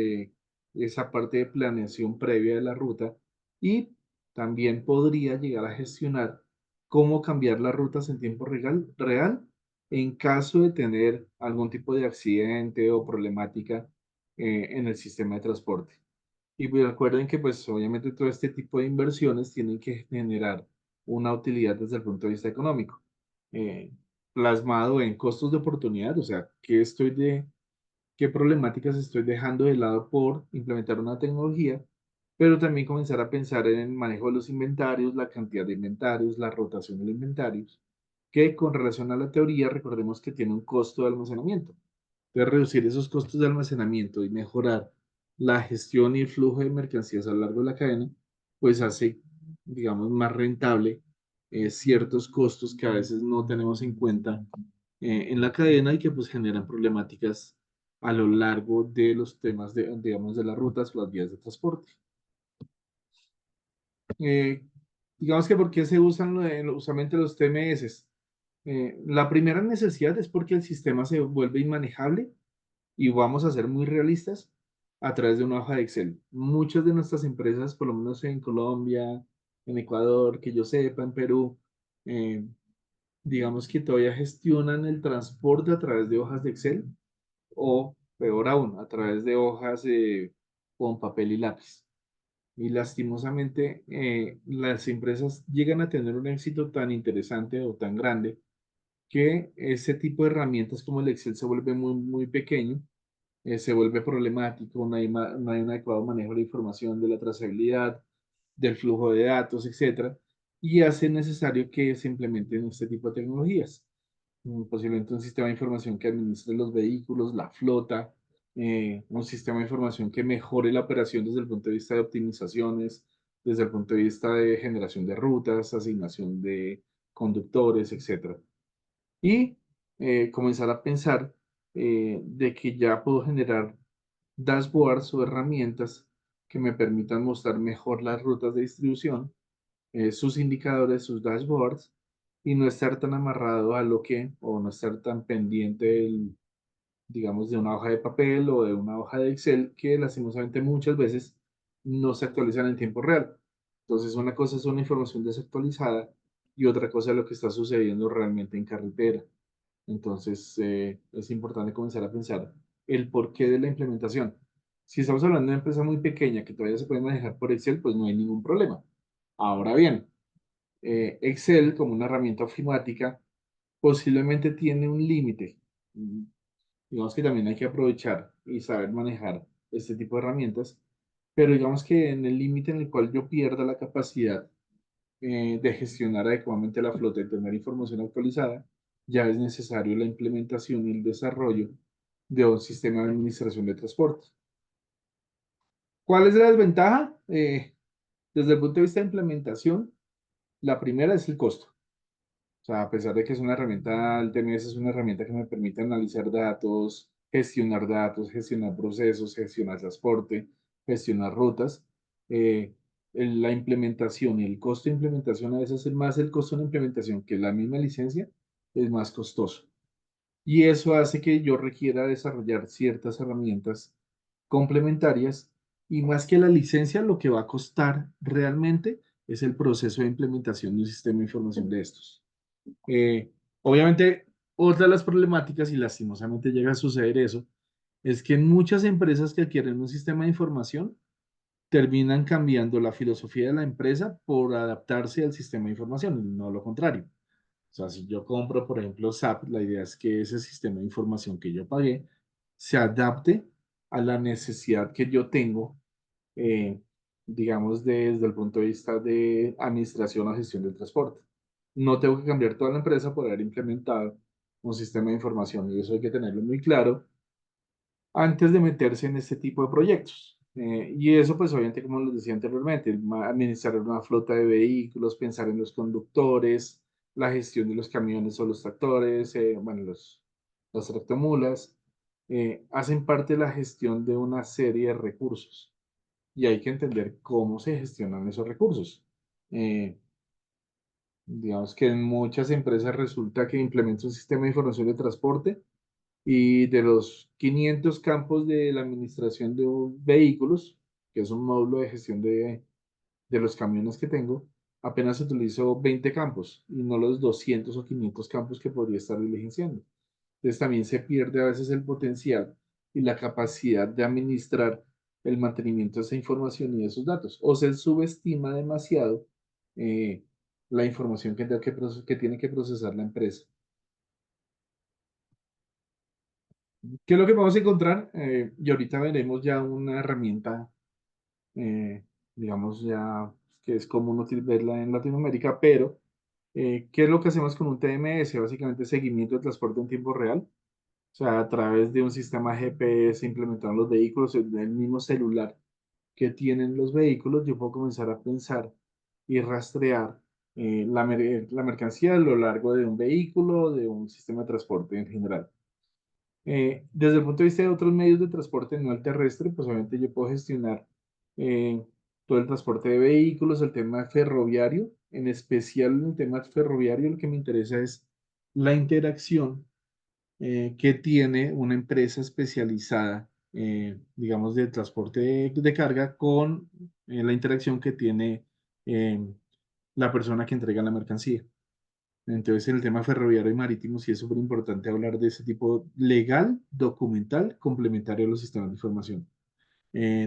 esa parte de planeación previa de la ruta y también podría llegar a gestionar cómo cambiar las rutas en tiempo real en caso de tener algún tipo de accidente o problemática en el sistema de transporte. Y pues recuerden que pues obviamente todo este tipo de inversiones tienen que generar una utilidad desde el punto de vista económico, eh, plasmado en costos de oportunidad, o sea, qué problemáticas estoy dejando de lado por implementar una tecnología, pero también comenzar a pensar en el manejo de los inventarios, la cantidad de inventarios, la rotación de los inventarios, que con relación a la teoría, recordemos que tiene un costo de almacenamiento. Entonces, reducir esos costos de almacenamiento y mejorar la gestión y el flujo de mercancías a lo largo de la cadena, pues hace, digamos, más rentable ciertos costos que a veces no tenemos en cuenta en la cadena y que pues generan problemáticas a lo largo de los temas de, digamos, de las rutas o las vías de transporte. Eh, digamos que ¿por qué se usan usualmente los TMS? La primera necesidad es porque el sistema se vuelve inmanejable y vamos a ser muy realistas a través de una hoja de Excel. Muchas de nuestras empresas, por lo menos en Colombia, en Ecuador, que yo sepa, en Perú, eh, digamos que todavía gestionan el transporte a través de hojas de Excel o, peor aún, a través de hojas con papel y lápiz. Y lastimosamente, las empresas llegan a tener un éxito tan interesante o tan grande que ese tipo de herramientas como el Excel se vuelve muy, muy pequeño se vuelve problemático, no hay un adecuado manejo de la información, de la trazabilidad, del flujo de datos, etcétera, y hace necesario que se implementen este tipo de tecnologías. Posiblemente un sistema de información que administre los vehículos, la flota, un sistema de información que mejore la operación desde el punto de vista de optimizaciones, desde el punto de vista de generación de rutas, asignación de conductores, etcétera. Y comenzar a pensar de que ya puedo generar dashboards o herramientas que me permitan mostrar mejor las rutas de distribución, sus indicadores, sus dashboards, y no estar tan amarrado a lo que, o no estar tan pendiente del, digamos, de una hoja de papel o de una hoja de Excel que lastimosamente muchas veces no se actualizan en tiempo real. Entonces, una cosa es una información desactualizada y otra cosa es lo que está sucediendo realmente en carretera. Entonces, es importante comenzar a pensar el porqué de la implementación. Si estamos hablando de una empresa muy pequeña que todavía se puede manejar por Excel, pues no hay ningún problema. Ahora bien, Excel como una herramienta ofimática posiblemente tiene un límite. Digamos que también hay que aprovechar y saber manejar este tipo de herramientas, pero digamos que en el límite en el cual yo pierda la capacidad de gestionar adecuadamente la flota y tener información actualizada, ya es necesario la implementación y el desarrollo de un sistema de administración de transporte. ¿Cuál es la desventaja? Desde el punto de vista de implementación, la primera es el costo. O sea, a pesar de que es una herramienta, el TMS es una herramienta que me permite analizar datos, gestionar procesos, gestionar transporte, gestionar rutas, eh, la implementación y el costo de implementación a veces es más el costo de la implementación que la misma licencia es más costoso. Y eso hace que yo requiera desarrollar ciertas herramientas complementarias y más que la licencia, lo que va a costar realmente es el proceso de implementación de un sistema de información de estos. Obviamente, otra de las problemáticas, y lastimosamente llega a suceder eso, es que en muchas empresas que adquieren un sistema de información terminan cambiando la filosofía de la empresa por adaptarse al sistema de información, y no lo contrario. O sea, si yo compro, por ejemplo, SAP, la idea es que ese sistema de información que yo pagué se adapte a la necesidad que yo tengo, eh, digamos, desde el punto de vista de administración o gestión del transporte. No tengo que cambiar toda la empresa por haber implementado un sistema de información y eso hay que tenerlo muy claro antes de meterse en este tipo de proyectos. Y eso, pues obviamente, como les decía anteriormente, administrar una flota de vehículos, pensar en los conductores, la gestión de los camiones o los tractores, bueno, los tractomulas, hacen parte de la gestión de una serie de recursos y hay que entender cómo se gestionan esos recursos. Eh, digamos que en muchas empresas resulta que implementan un sistema de información de transporte y de los 500 campos de la administración de vehículos, que es un módulo de gestión de los camiones que tengo, apenas utilizo 20 campos y no los 200 o 500 campos que podría estar diligenciando. Entonces también se pierde a veces el potencial y la capacidad de administrar el mantenimiento de esa información y de esos datos. O se subestima demasiado eh, la información que tiene que procesar la empresa. ¿Qué es lo que vamos a encontrar? Y ahorita veremos ya una herramienta, eh, digamos ya que es común verla en Latinoamérica, pero ¿qué es lo que hacemos con un TMS? Básicamente seguimiento de transporte en tiempo real. O sea, a través de un sistema GPS implementado en los vehículos, en el mismo celular que tienen los vehículos, yo puedo comenzar a pensar y rastrear la mercancía a lo largo de un vehículo, de un sistema de transporte en general. Desde el punto de vista de otros medios de transporte, no el terrestre, pues obviamente yo puedo gestionar eh, todo el transporte de vehículos, el tema ferroviario, en especial en el tema ferroviario, lo que me interesa es la interacción que tiene una empresa especializada, digamos, de transporte de carga con la interacción que tiene eh, la persona que entrega la mercancía. Entonces, en el tema ferroviario y marítimo sí es súper importante hablar de ese tipo legal, documental, complementario a los sistemas de información.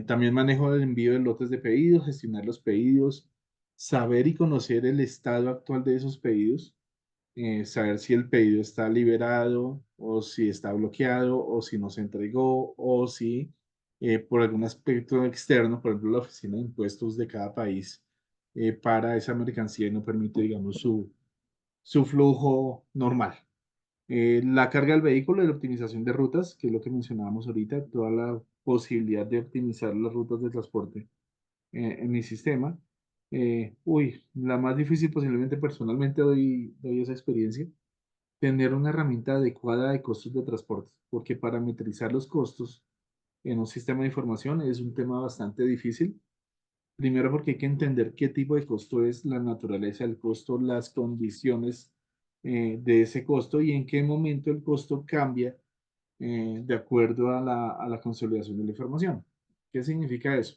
También manejo el envío de lotes de pedidos, gestionar los pedidos, saber y conocer el estado actual de esos pedidos, saber si el pedido está liberado o si está bloqueado o si no se entregó o si por algún aspecto externo, por ejemplo, la oficina de impuestos de cada país para esa mercancía y no permite, digamos, su flujo normal. La carga del vehículo y la optimización de rutas, que es lo que mencionábamos ahorita, toda la posibilidad de optimizar las rutas de transporte en mi sistema. La más difícil posiblemente personalmente doy esa experiencia, tener una herramienta adecuada de costos de transporte, porque parametrizar los costos en un sistema de información es un tema bastante difícil. Primero porque hay que entender qué tipo de costo es, la naturaleza del costo, las condiciones de ese costo y en qué momento el costo cambia de acuerdo a la consolidación de la información. ¿Qué significa eso?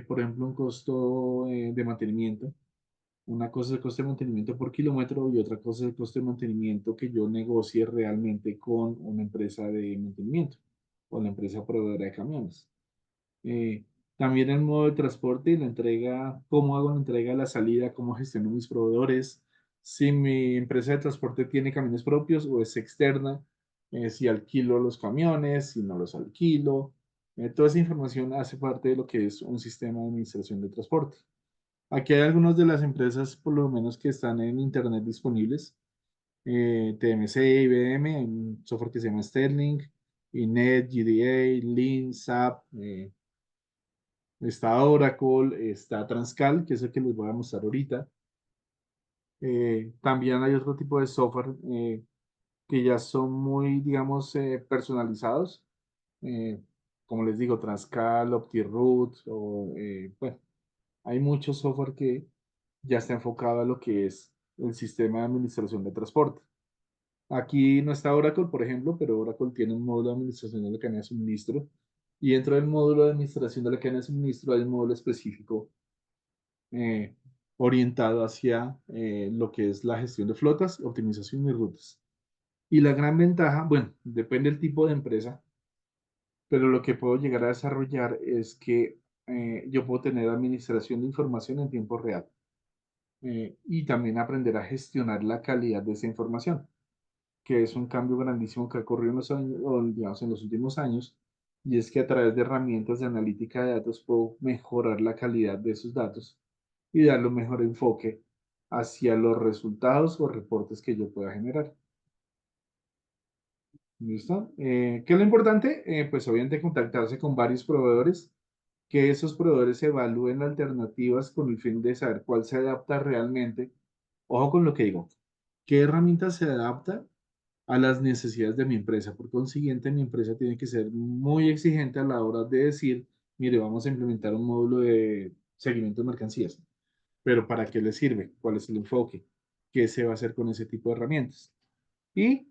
Por ejemplo, un costo de mantenimiento. Una cosa es el costo de mantenimiento por kilómetro y otra cosa es el costo de mantenimiento que yo negocie realmente con una empresa de mantenimiento o la empresa proveedora de camiones. Eh, También el modo de transporte y la entrega, cómo hago la entrega, la salida, cómo gestiono mis proveedores, si mi empresa de transporte tiene camiones propios o es externa, si alquilo los camiones, si no los alquilo. Toda esa información hace parte de lo que es un sistema de administración de transporte. Aquí hay algunas de las empresas, por lo menos, que están en Internet disponibles. TMC, IBM, hay un software que se llama Sterling, Inet, GDA, Lean, SAP, está Oracle, está Transcal, que es el que les voy a mostrar ahorita. También hay otro tipo de software que ya son muy, digamos, personalizados. Eh, Como les digo, Transcal, OptiRoute, bueno, hay mucho software que ya está enfocado a lo que es el sistema de administración de transporte. Aquí no está Oracle, por ejemplo, pero Oracle tiene un módulo de administración de la cadena de suministro. Y dentro del módulo de administración de la cadena de suministro hay un módulo específico eh, orientado hacia lo que es la gestión de flotas, optimización de rutas. Y la gran ventaja, bueno, depende del tipo de empresa, pero lo que puedo llegar a desarrollar es que yo puedo tener administración de información en tiempo real y también aprender a gestionar la calidad de esa información, que es un cambio grandísimo que ha ocurrido en los años, o digamos, en los últimos años, y es que a través de herramientas de analítica de datos puedo mejorar la calidad de esos datos y darle un mejor enfoque hacia los resultados o reportes que yo pueda generar. ¿Listo? ¿Qué es lo importante? Pues obviamente contactarse con varios proveedores, que esos proveedores evalúen alternativas con el fin de saber cuál se adapta realmente. Ojo con lo que digo, ¿qué herramienta se adapta a las necesidades de mi empresa? Por consiguiente, mi empresa tiene que ser muy exigente a la hora de decir, mire, vamos a implementar un módulo de seguimiento de mercancías. Pero ¿para qué le sirve? ¿Cuál es el enfoque? ¿Qué se va a hacer con ese tipo de herramientas? Y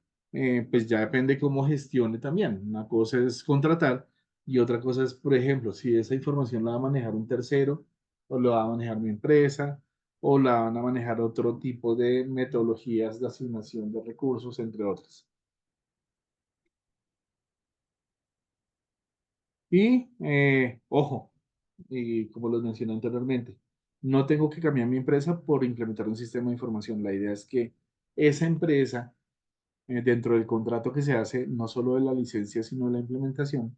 pues ya depende cómo gestione también. Una cosa es contratar y otra cosa es, por ejemplo, si esa información la va a manejar un tercero o la va a manejar mi empresa o la van a manejar otro tipo de metodologías de asignación de recursos, entre otras. Y ojo, y como los mencioné anteriormente, no tengo que cambiar mi empresa por implementar un sistema de información. La idea es que esa empresa, dentro del contrato que se hace, no solo de la licencia, sino de la implementación,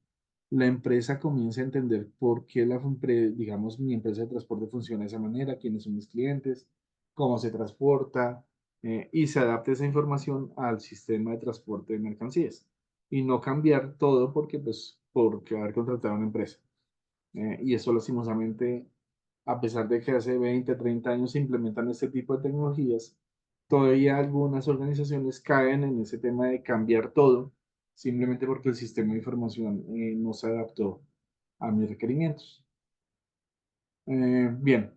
la empresa comienza a entender por qué digamos, mi empresa de transporte funciona de esa manera, quiénes son mis clientes, cómo se transporta, y se adapte esa información al sistema de transporte de mercancías. Y no cambiar todo porque haber contratado a una empresa. Y eso lastimosamente, a pesar de que hace 20, 30 años se implementan este tipo de tecnologías, todavía algunas organizaciones caen en ese tema de cambiar todo, simplemente porque el sistema de información no se adaptó a mis requerimientos. Bien,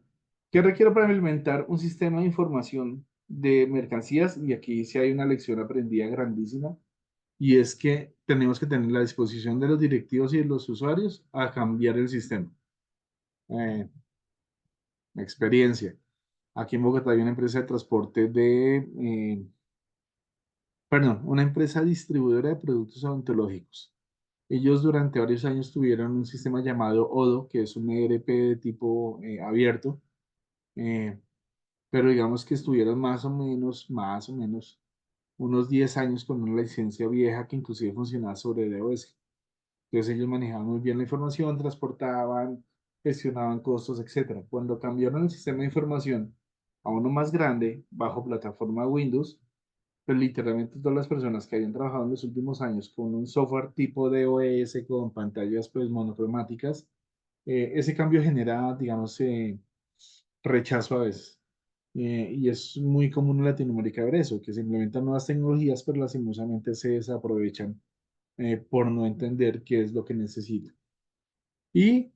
¿qué requiero para implementar un sistema de información de mercancías? Y aquí sí hay una lección aprendida grandísima, y es que tenemos que tener la disposición de los directivos y de los usuarios a cambiar el sistema. Experiencia. Aquí en Bogotá hay una empresa de transporte perdón, una empresa distribuidora de productos odontológicos. Ellos durante varios años tuvieron un sistema llamado ODO, que es un ERP de tipo abierto. Eh, pero digamos que estuvieron más o menos, unos 10 años con una licencia vieja que inclusive funcionaba sobre DOS. Entonces ellos manejaban muy bien la información, transportaban, gestionaban costos, etc. Cuando cambiaron el sistema de información a uno más grande, bajo plataforma Windows, pues literalmente todas las personas que habían trabajado en los últimos años con un software tipo DOS, con pantallas pues monocromáticas, ese cambio genera, digamos, rechazo a veces. Y es muy común en Latinoamérica ver eso, que se implementan nuevas tecnologías, pero lastimosamente se desaprovechan por no entender qué es lo que necesita. Y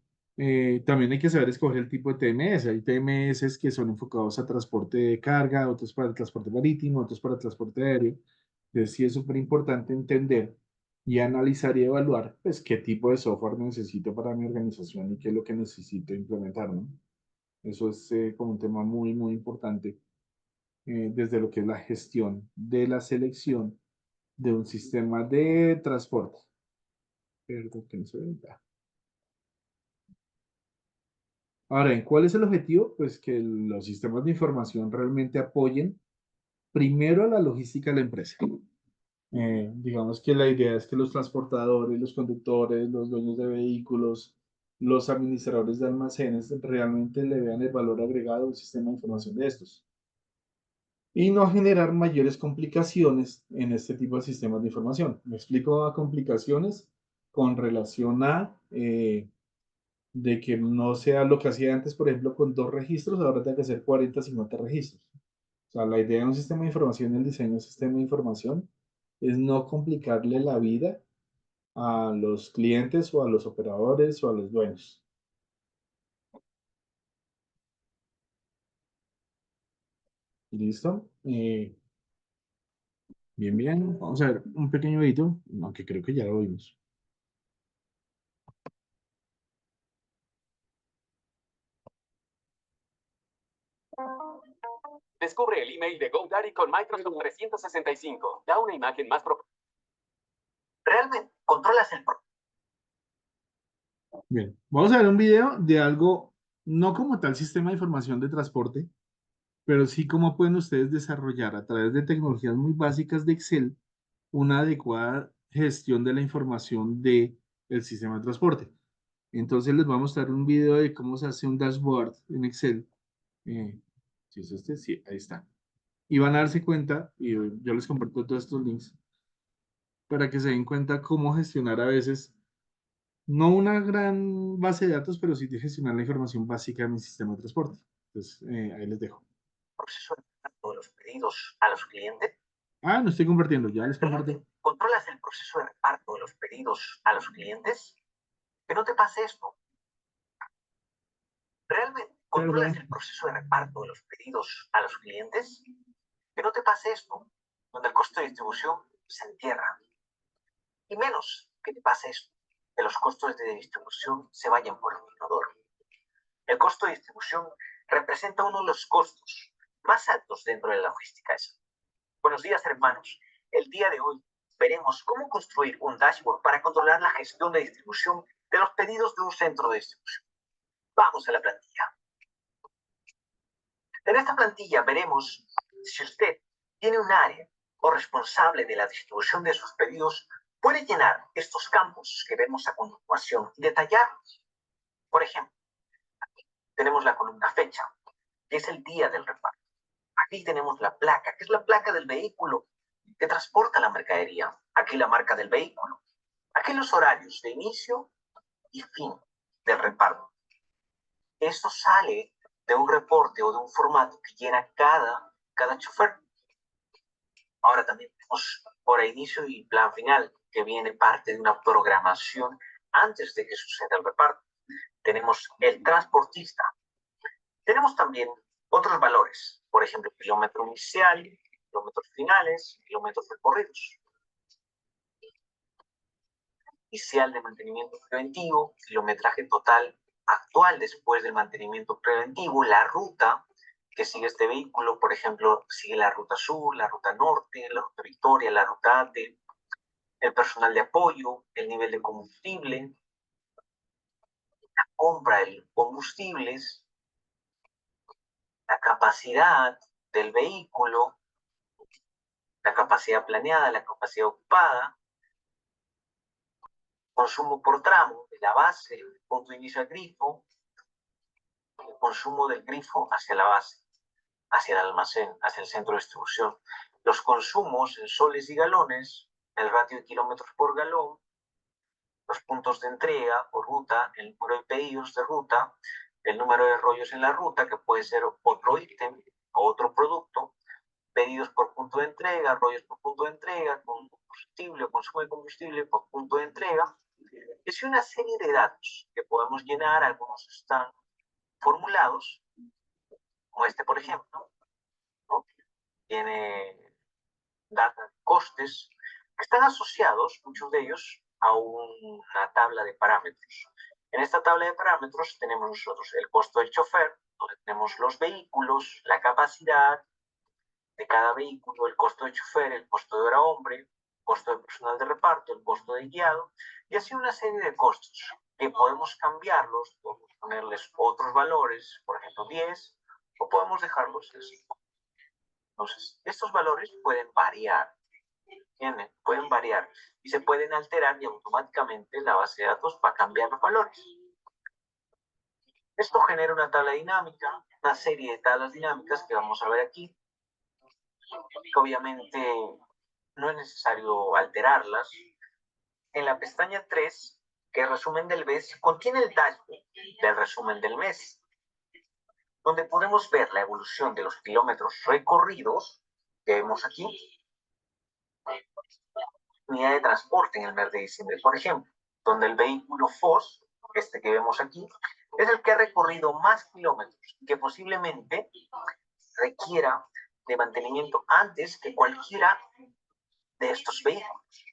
también hay que saber escoger el tipo de TMS. Hay TMS que son enfocados a transporte de carga, otros para el transporte marítimo, otros para el transporte aéreo. Entonces sí es súper importante entender y analizar y evaluar pues, qué tipo de software necesito para mi organización y qué es lo que necesito implementar, ¿no? Eso es como un tema muy importante desde lo que es la gestión de la selección de un sistema de transporte. Perdón, que no se ve. Ahora, ¿cuál es el objetivo? Pues que los sistemas de información realmente apoyen primero a la logística de la empresa. Digamos que la idea es que los transportadores, los conductores, los dueños de vehículos, los administradores de almacenes realmente le vean el valor agregado al sistema de información de estos. Y no generar mayores complicaciones en este tipo de sistemas de información. Me explico a complicaciones con relación a de que no sea lo que hacía antes, por ejemplo, con 2 registros, ahora tenga que ser 40, 50 registros. O sea, la idea de un sistema de información, el diseño de un sistema de información, es no complicarle la vida a los clientes o a los operadores o a los dueños. ¿Listo? Bien. Vamos a ver un pequeño videito, aunque creo que ya lo vimos. Descubre el email de GoDaddy con Microsoft 365. Da una imagen más Realmente controlas el Bien, vamos a ver un video de algo, no como tal sistema de información de transporte, pero sí cómo pueden ustedes desarrollar a través de tecnologías muy básicas de Excel una adecuada gestión de la información del sistema de transporte. Entonces les voy a mostrar un video de cómo se hace un dashboard en Excel. ¿Sí es este? Sí, ahí está. Y van a darse cuenta, y yo les comparto todos estos links, para que se den cuenta cómo gestionar a veces, no una gran base de datos, pero sí de gestionar la información básica de mi sistema de transporte. Entonces, ahí les dejo. proceso de reparto de los pedidos a los clientes. Ah, no estoy compartiendo, ya les compartí. ¿Controlas el proceso de reparto de los pedidos a los clientes? Que no te pase esto. ¿Realmente controlas el proceso de reparto de los pedidos a los clientes? Que no te pase esto, donde el costo de distribución se entierra. Y menos que te pase esto, que los costos de distribución se vayan por el inodoro. El costo de distribución representa uno de los costos más altos dentro de la logística. Buenos días, hermanos. El día de hoy veremos cómo construir un dashboard para controlar la gestión de distribución de los pedidos de un centro de distribución. Vamos a la plantilla. En esta plantilla veremos si usted tiene un área o responsable de la distribución de sus pedidos, puede llenar estos campos que vemos a continuación y detallarlos. Por ejemplo, aquí tenemos la columna fecha, que es el día del reparto. Aquí tenemos la placa, que es la placa del vehículo que transporta la mercadería. Aquí la marca del vehículo. Aquí los horarios de inicio y fin del reparto. Esto sale de un reporte o de un formato que llena cada chofer. Ahora también tenemos hora inicio y plan final, que viene parte de una programación antes de que suceda el reparto. Tenemos el transportista. Tenemos también otros valores, por ejemplo, kilómetro inicial, kilómetros finales, kilómetros recorridos. Inicial de mantenimiento preventivo, kilometraje total actual después del mantenimiento preventivo, la ruta que sigue este vehículo, por ejemplo, sigue la ruta sur, la ruta norte, la ruta Victoria, la ruta ATE, el personal de apoyo, el nivel de combustible, la compra de combustibles, la capacidad del vehículo, la capacidad planeada, la capacidad ocupada, consumo por tramo de la base, el punto de inicio al grifo, el consumo del grifo hacia la base, hacia el almacén, hacia el centro de distribución. Los consumos en soles y galones, el ratio de kilómetros por galón, los puntos de entrega por ruta, el número de pedidos de ruta, el número de rollos en la ruta, que puede ser otro ítem o otro producto, pedidos por punto de entrega, rollos por punto de entrega, combustible, consumo de combustible por punto de entrega. Es una serie de datos que podemos llenar, algunos están formulados, como este, por ejemplo, ¿no? Tiene data de costes que están asociados, muchos de ellos, a una tabla de parámetros. En esta tabla de parámetros tenemos nosotros el costo del chofer, donde tenemos los vehículos, la capacidad de cada vehículo, el costo de chofer, el costo de hora hombre, el costo de personal de reparto, el costo de guiado, y así una serie de costos que podemos cambiarlos, podemos ponerles otros valores, por ejemplo 10, o podemos dejarlos en 5. Entonces, estos valores pueden variar, ¿entienden? Pueden variar y se pueden alterar y automáticamente la base de datos va a cambiar los valores. Esto genera una tabla dinámica, una serie de tablas dinámicas que vamos a ver aquí. Obviamente no es necesario alterarlas. En la pestaña 3, que es resumen del mes, contiene el dashboard del resumen del mes, donde podemos ver la evolución de los kilómetros recorridos que vemos aquí, unidad de transporte en el mes de diciembre, por ejemplo, donde el vehículo FOS, este que vemos aquí, es el que ha recorrido más kilómetros y que posiblemente requiera de mantenimiento antes que cualquiera de estos vehículos.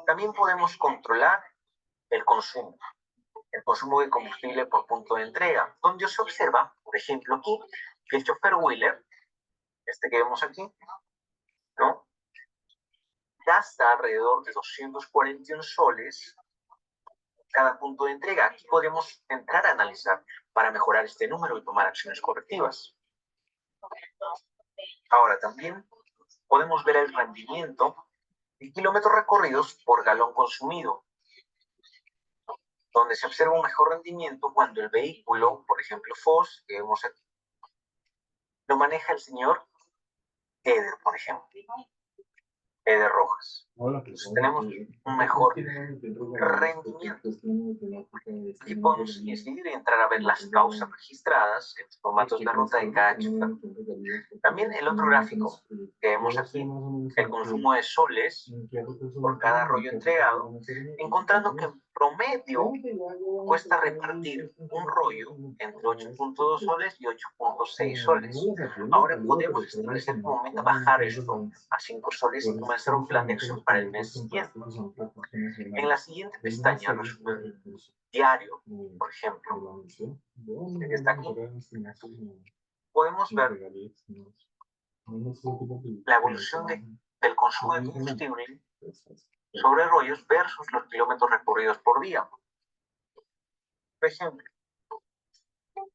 También podemos controlar el consumo de combustible por punto de entrega, donde se observa, por ejemplo, aquí, que el chofer Wheeler, este que vemos aquí, ¿no?, gasta alrededor de 241 soles cada punto de entrega. Aquí podemos entrar a analizar para mejorar este número y tomar acciones correctivas. Ahora también podemos ver el rendimiento de kilómetros recorridos por galón consumido, donde se observa un mejor rendimiento cuando el vehículo, por ejemplo FOS, que vemos aquí, lo maneja el señor Eder, por ejemplo, Eder Rojas. Entonces tenemos un mejor rendimiento. Aquí podemos incidir y entrar a ver las causas registradas en los formatos de ruta de cada chofer. También el otro gráfico que vemos aquí, el consumo de soles por cada rollo entregado, encontrando que en promedio cuesta repartir un rollo entre 8.2 soles y 8.6 soles. Ahora podemos establecer como meta bajar esto a 5 soles y comenzar un plan de acción para el mes siguiente. En la siguiente pestaña, resumen diario, por ejemplo, que está aquí, podemos ver la evolución del consumo de combustible sobre rollos versus los kilómetros recorridos por día. Por ejemplo,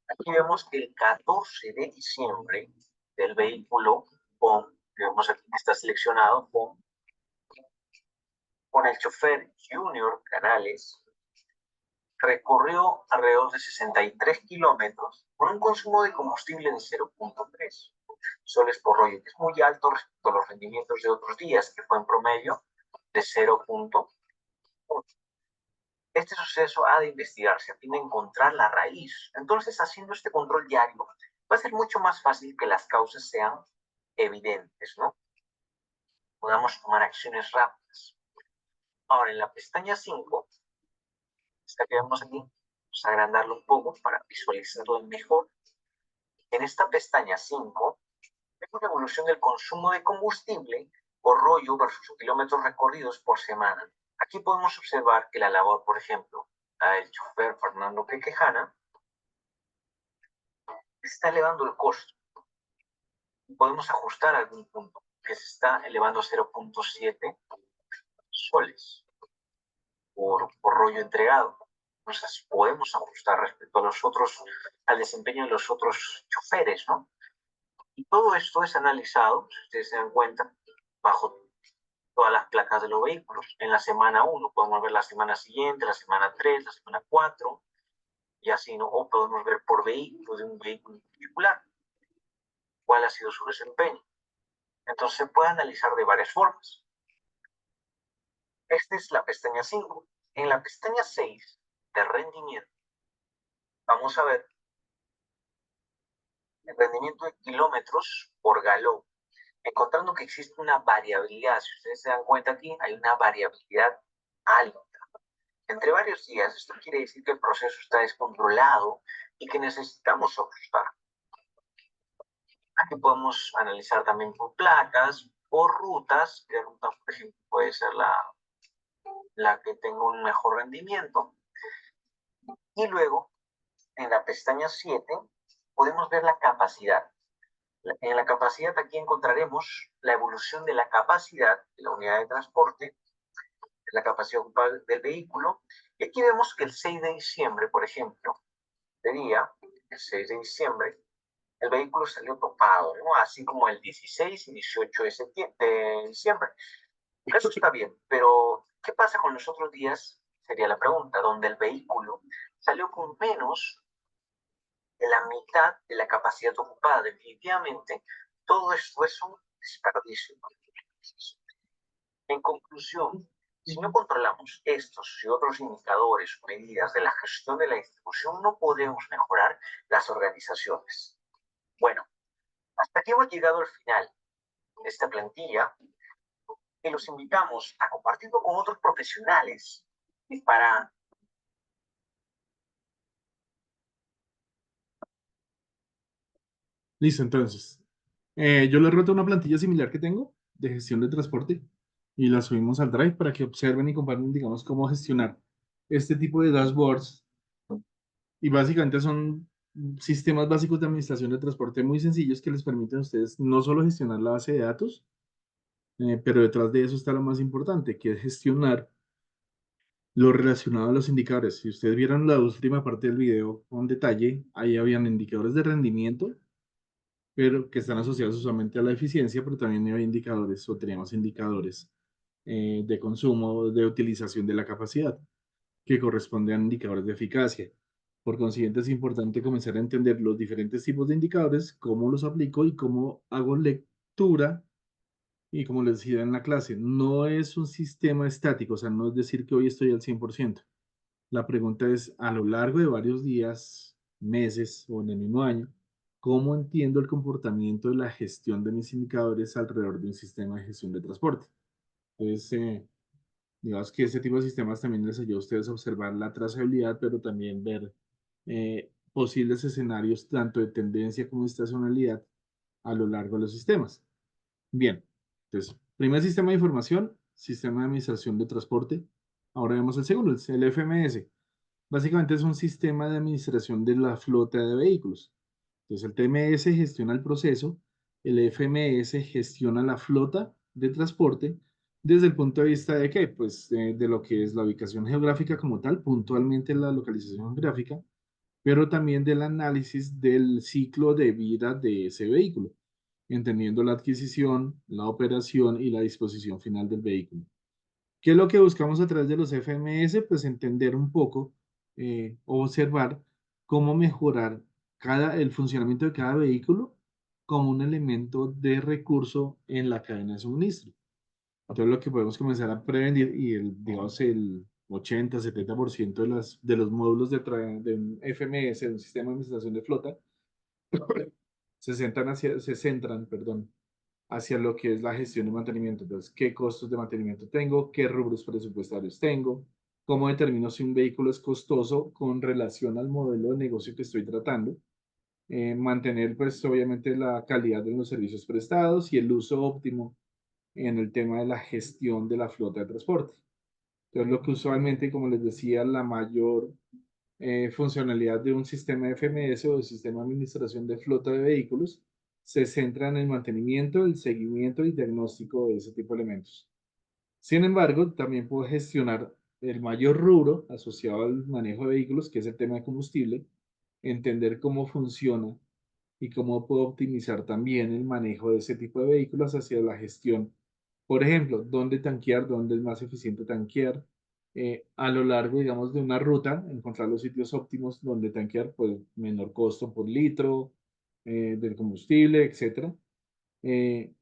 aquí vemos que el 14 de diciembre del vehículo que vemos aquí que está seleccionado con el chofer Junior Canales, recorrió alrededor de 63 kilómetros con un consumo de combustible de 0.3 soles por rollo, que es muy alto respecto a los rendimientos de otros días, que fue en promedio de 0.1. Este suceso ha de investigarse a fin de encontrar la raíz. Entonces, haciendo este control diario, va a ser mucho más fácil que las causas sean evidentes, ¿no? Podamos tomar acciones rápidas. Ahora, en la pestaña 5, esta que vemos aquí, vamos a agrandarlo un poco para visualizarlo mejor. En esta pestaña 5, vemos la evolución del consumo de combustible por rollo versus kilómetros recorridos por semana. Aquí podemos observar que la labor, por ejemplo, el chofer Fernando Quequejana, está elevando el costo. Podemos ajustar algún punto, que se está elevando a 0.7 soles por rollo entregado. Entonces podemos ajustar respecto a los otros, al desempeño de los otros choferes, ¿no? Y todo esto es analizado, si ustedes se dan cuenta, bajo todas las placas de los vehículos. En la semana 1 podemos ver la semana siguiente, la semana 3, la semana 4, y así, ¿no? O podemos ver por vehículo de un vehículo en particular cuál ha sido su desempeño. Entonces se puede analizar de varias formas. Esta es la pestaña 5. En la pestaña 6 de rendimiento, vamos a ver el rendimiento de kilómetros por galón, encontrando que existe una variabilidad. Si ustedes se dan cuenta aquí, hay una variabilidad alta. Entre varios días, esto quiere decir que el proceso está descontrolado y que necesitamos ajustar. Aquí podemos analizar también por placas, por rutas, que ruta, por ejemplo, puede ser la que tenga un mejor rendimiento. Y luego, en la pestaña 7, podemos ver la capacidad. En la capacidad aquí encontraremos la evolución de la capacidad de la unidad de transporte, la capacidad ocupada del vehículo. Y aquí vemos que el 6 de diciembre, por ejemplo, sería el 6 de diciembre, el vehículo salió topado, ¿no? Así como el 16 y 18 de diciembre. Eso está bien, pero ¿qué pasa con los otros días? Sería la pregunta, donde el vehículo salió con menos de la mitad de la capacidad ocupada. Definitivamente, todo esto es un desperdicio. En conclusión, si no controlamos estos y otros indicadores o medidas de la gestión de la distribución, no podemos mejorar las organizaciones. Bueno, hasta aquí hemos llegado al final de esta plantilla y los invitamos a compartirlo con otros profesionales para Listo, entonces. Yo les roto una plantilla similar que tengo de gestión de transporte y la subimos al Drive para que observen y comparen, digamos, cómo gestionar este tipo de dashboards. Y básicamente son sistemas básicos de administración de transporte muy sencillos que les permiten a ustedes no solo gestionar la base de datos, pero detrás de eso está lo más importante, que es gestionar lo relacionado a los indicadores. Si ustedes vieron la última parte del video con detalle, ahí habían indicadores de rendimiento, pero que están asociados usualmente a la eficiencia, pero también hay indicadores o tenemos indicadores de consumo, de utilización de la capacidad, que corresponden a indicadores de eficacia. Por consiguiente, es importante comenzar a entender los diferentes tipos de indicadores, cómo los aplico y cómo hago lectura. Y como les decía en la clase, no es un sistema estático, o sea, no es decir que hoy estoy al 100%. La pregunta es, a lo largo de varios días, meses o en el mismo año, ¿cómo entiendo el comportamiento de la gestión de mis indicadores alrededor de un sistema de gestión de transporte? Entonces, digamos que ese tipo de sistemas también les ayuda a ustedes a observar la trazabilidad, pero también ver posibles escenarios tanto de tendencia como de estacionalidad a lo largo de los sistemas. Bien, entonces, primer sistema de información, sistema de administración de transporte. Ahora vemos el segundo, el FMS. Básicamente es un sistema de administración de la flota de vehículos. Entonces, el TMS gestiona el proceso, el FMS gestiona la flota de transporte desde el punto de vista de qué, pues de lo que es la ubicación geográfica como tal, puntualmente la localización geográfica, pero también del análisis del ciclo de vida de ese vehículo, entendiendo la adquisición, la operación y la disposición final del vehículo. ¿Qué es lo que buscamos a través de los FMS? Pues entender un poco, observar cómo mejorar el funcionamiento de cada vehículo como un elemento de recurso en la cadena de suministro. Entonces lo que podemos comenzar a prevenir y digamos el 80-70% de los módulos de un FMS, de un sistema de administración de flota, se centran, perdón, hacia lo que es la gestión de mantenimiento. Entonces, ¿qué costos de mantenimiento tengo? ¿Qué rubros presupuestarios tengo? ¿Cómo determino si un vehículo es costoso con relación al modelo de negocio que estoy tratando? Mantener, pues, obviamente la calidad de los servicios prestados y el uso óptimo en el tema de la gestión de la flota de transporte. Entonces, lo que usualmente, como les decía, la mayor funcionalidad de un sistema FMS o de sistema de administración de flota de vehículos se centra en el mantenimiento, el seguimiento y diagnóstico de ese tipo de elementos. Sin embargo, también puedo gestionar el mayor rubro asociado al manejo de vehículos, que es el tema de combustible, entender cómo funciona y cómo puedo optimizar también el manejo de ese tipo de vehículos hacia la gestión. Por ejemplo, dónde tanquear, dónde es más eficiente tanquear, a lo largo, digamos, de una ruta, encontrar los sitios óptimos donde tanquear, pues menor costo por litro del combustible, etcétera. Eh,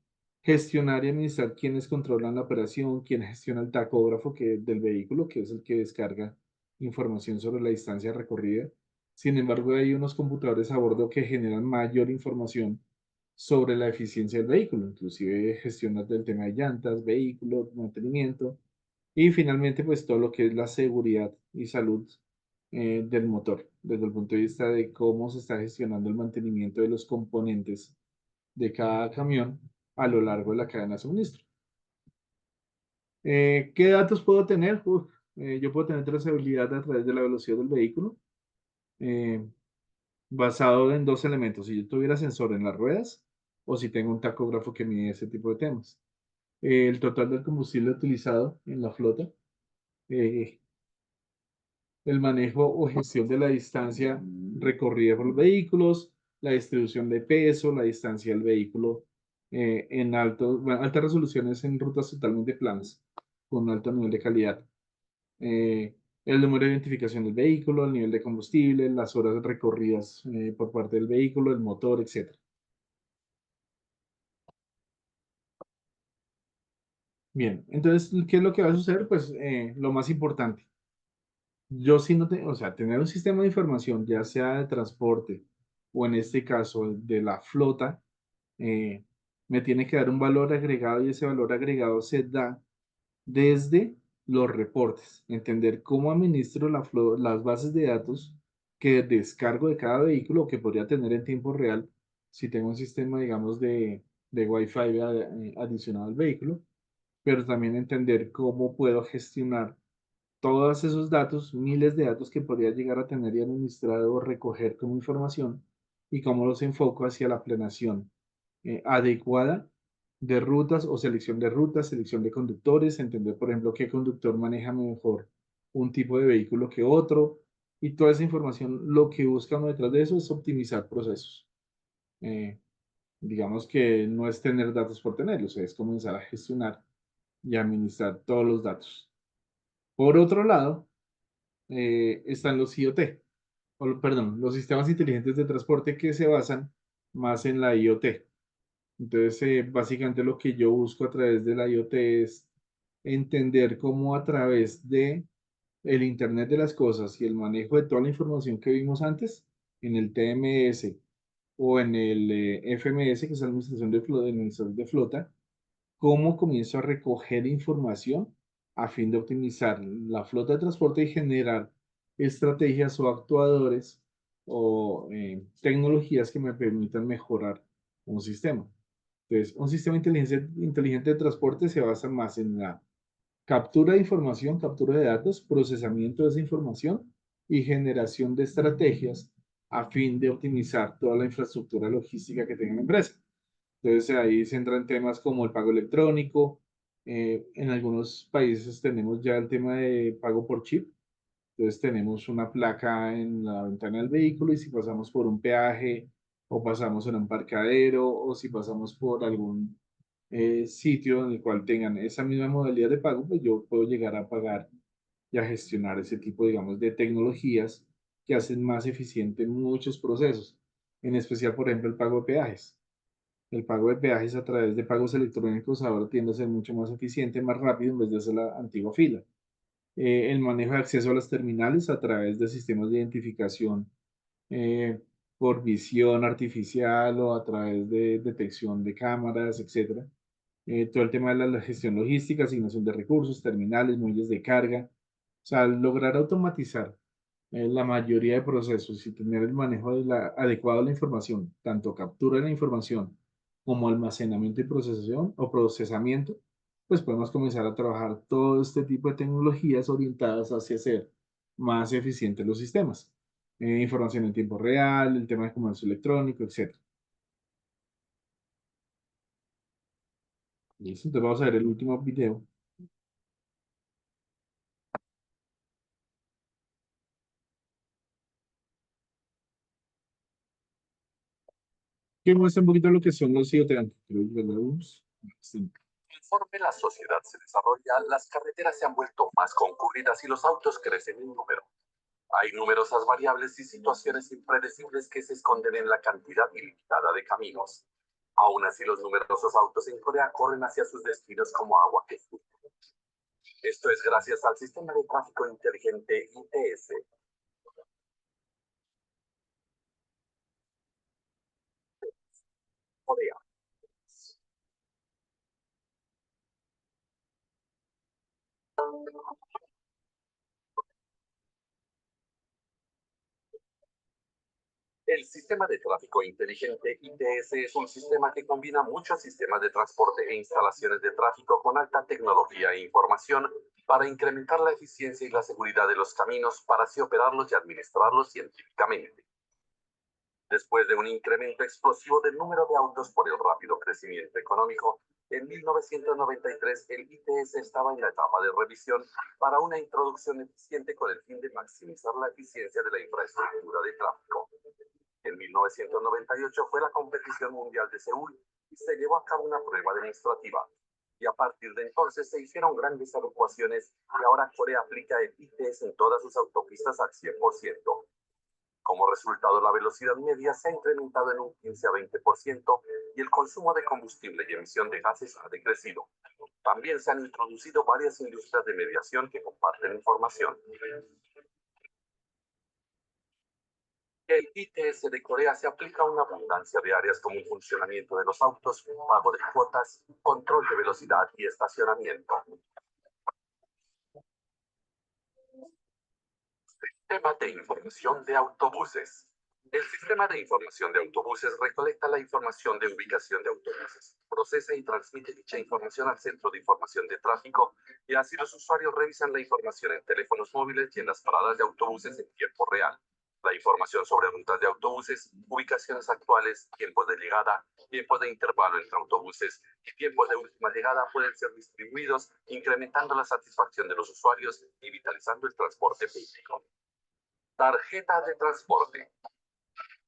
Gestionar y administrar quienes controlan la operación, quién gestiona el tacógrafo del vehículo, que es el que descarga información sobre la distancia recorrida. Sin embargo, hay unos computadores a bordo que generan mayor información sobre la eficiencia del vehículo, inclusive gestionar del tema de llantas, vehículos, mantenimiento y finalmente pues todo lo que es la seguridad y salud del motor, desde el punto de vista de cómo se está gestionando el mantenimiento de los componentes de cada camión a lo largo de la cadena de suministro. ¿Qué datos puedo tener? Yo puedo tener trazabilidad a través de la velocidad del vehículo, eh, basado en dos elementos. Si yo tuviera sensor en las ruedas o si tengo un tacógrafo que mide ese tipo de temas. El total del combustible utilizado en la flota, eh, el manejo o gestión de la distancia recorrida por los vehículos, la distribución de peso, la distancia del vehículo en altas resoluciones en rutas totalmente planas, con un alto nivel de calidad. El número de identificación del vehículo, el nivel de combustible, las horas recorridas por parte del vehículo, el motor, etc. Bien, entonces, ¿qué es lo que va a suceder? Pues lo más importante. Yo sí no tengo, o sea, tener un sistema de información, ya sea de transporte o en este caso de la flota, eh, me tiene que dar un valor agregado y ese valor agregado se da desde los reportes, entender cómo administro las bases de datos que descargo de cada vehículo o que podría tener en tiempo real si tengo un sistema, digamos, de Wi-Fi adicionado al vehículo, pero también entender cómo puedo gestionar todos esos datos, miles de datos que podría llegar a tener y administrar o recoger como información y cómo los enfoco hacia la planeación adecuada de rutas o selección de rutas, selección de conductores, entender, por ejemplo, qué conductor maneja mejor un tipo de vehículo que otro y toda esa información, lo que buscamos detrás de eso es optimizar procesos. Eh, digamos que no es tener datos por tenerlos, es comenzar a gestionar y administrar todos los datos. Por otro lado, están los IoT, perdón, los sistemas inteligentes de transporte que se basan más en la IoT. Entonces, básicamente lo que yo busco a través de la IoT es entender cómo a través de el Internet de las cosas y el manejo de toda la información que vimos antes en el TMS o en el FMS, que es la administración de flota, cómo comienzo a recoger información a fin de optimizar la flota de transporte y generar estrategias o actuadores o tecnologías que me permitan mejorar un sistema. Entonces, un sistema inteligente de transporte se basa más en la captura de información, captura de datos, procesamiento de esa información y generación de estrategias a fin de optimizar toda la infraestructura logística que tenga la empresa. Entonces ahí se entran temas como el pago electrónico. En algunos países tenemos ya el tema de pago por chip. Entonces tenemos una placa en la ventana del vehículo y si pasamos por un peaje o pasamos en un parqueadero o si pasamos por algún sitio en el cual tengan esa misma modalidad de pago, pues yo puedo llegar a pagar y a gestionar ese tipo, digamos, de tecnologías que hacen más eficiente muchos procesos, en especial, por ejemplo, el pago de peajes. El pago de peajes a través de pagos electrónicos ahora tiende a ser mucho más eficiente, más rápido en vez de hacer la antigua fila. El manejo de acceso a las terminales a través de sistemas de identificación eh, por visión artificial o a través de detección de cámaras, etcétera. Todo el tema de la gestión logística, asignación de recursos, terminales, muelles de carga. O sea, lograr automatizar la mayoría de procesos y tener el manejo adecuado de la información, tanto captura de la información como almacenamiento y procesación o procesamiento, pues podemos comenzar a trabajar todo este tipo de tecnologías orientadas hacia hacer más eficientes los sistemas. Información en tiempo real, el tema de comercio electrónico, etc. Listo, entonces vamos a ver el último video. que muestra un poquito lo que son los CO3. Creo que lo vemos. Sí. Conforme la sociedad se desarrolla, las carreteras se han vuelto más concurridas y los autos crecen en número. Hay numerosas variables y situaciones impredecibles que se esconden en la cantidad ilimitada de caminos. Aún así, los numerosos autos en Corea corren hacia sus destinos como agua que fluye. Esto es gracias al sistema de tráfico inteligente ITS. Corea. El sistema de tráfico inteligente ITS es un sistema que combina muchos sistemas de transporte e instalaciones de tráfico con alta tecnología e información para incrementar la eficiencia y la seguridad de los caminos para así operarlos y administrarlos científicamente. Después de un incremento explosivo del número de autos por el rápido crecimiento económico, en 1993 el ITS estaba en la etapa de revisión para una introducción eficiente con el fin de maximizar la eficiencia de la infraestructura de tráfico. En 1998 fue la competición mundial de Seúl y se llevó a cabo una prueba demostrativa. Y a partir de entonces se hicieron grandes adecuaciones y ahora Corea aplica el ITS en todas sus autopistas al 100%. Como resultado, la velocidad media se ha incrementado en un 15 a 20% y el consumo de combustible y emisión de gases ha decrecido. También se han introducido varias industrias de mediación que comparten información. El ITS de Corea se aplica a una abundancia de áreas como el funcionamiento de los autos, pago de cuotas, control de velocidad y estacionamiento. Sistema de información de autobuses. El sistema de información de autobuses recolecta la información de ubicación de autobuses, procesa y transmite dicha información al centro de información de tráfico y así los usuarios revisan la información en teléfonos móviles y en las paradas de autobuses en tiempo real. La información sobre rutas de autobuses, ubicaciones actuales, tiempos de llegada, tiempos de intervalo entre autobuses y tiempos de última llegada pueden ser distribuidos, incrementando la satisfacción de los usuarios y vitalizando el transporte público. Tarjeta de transporte.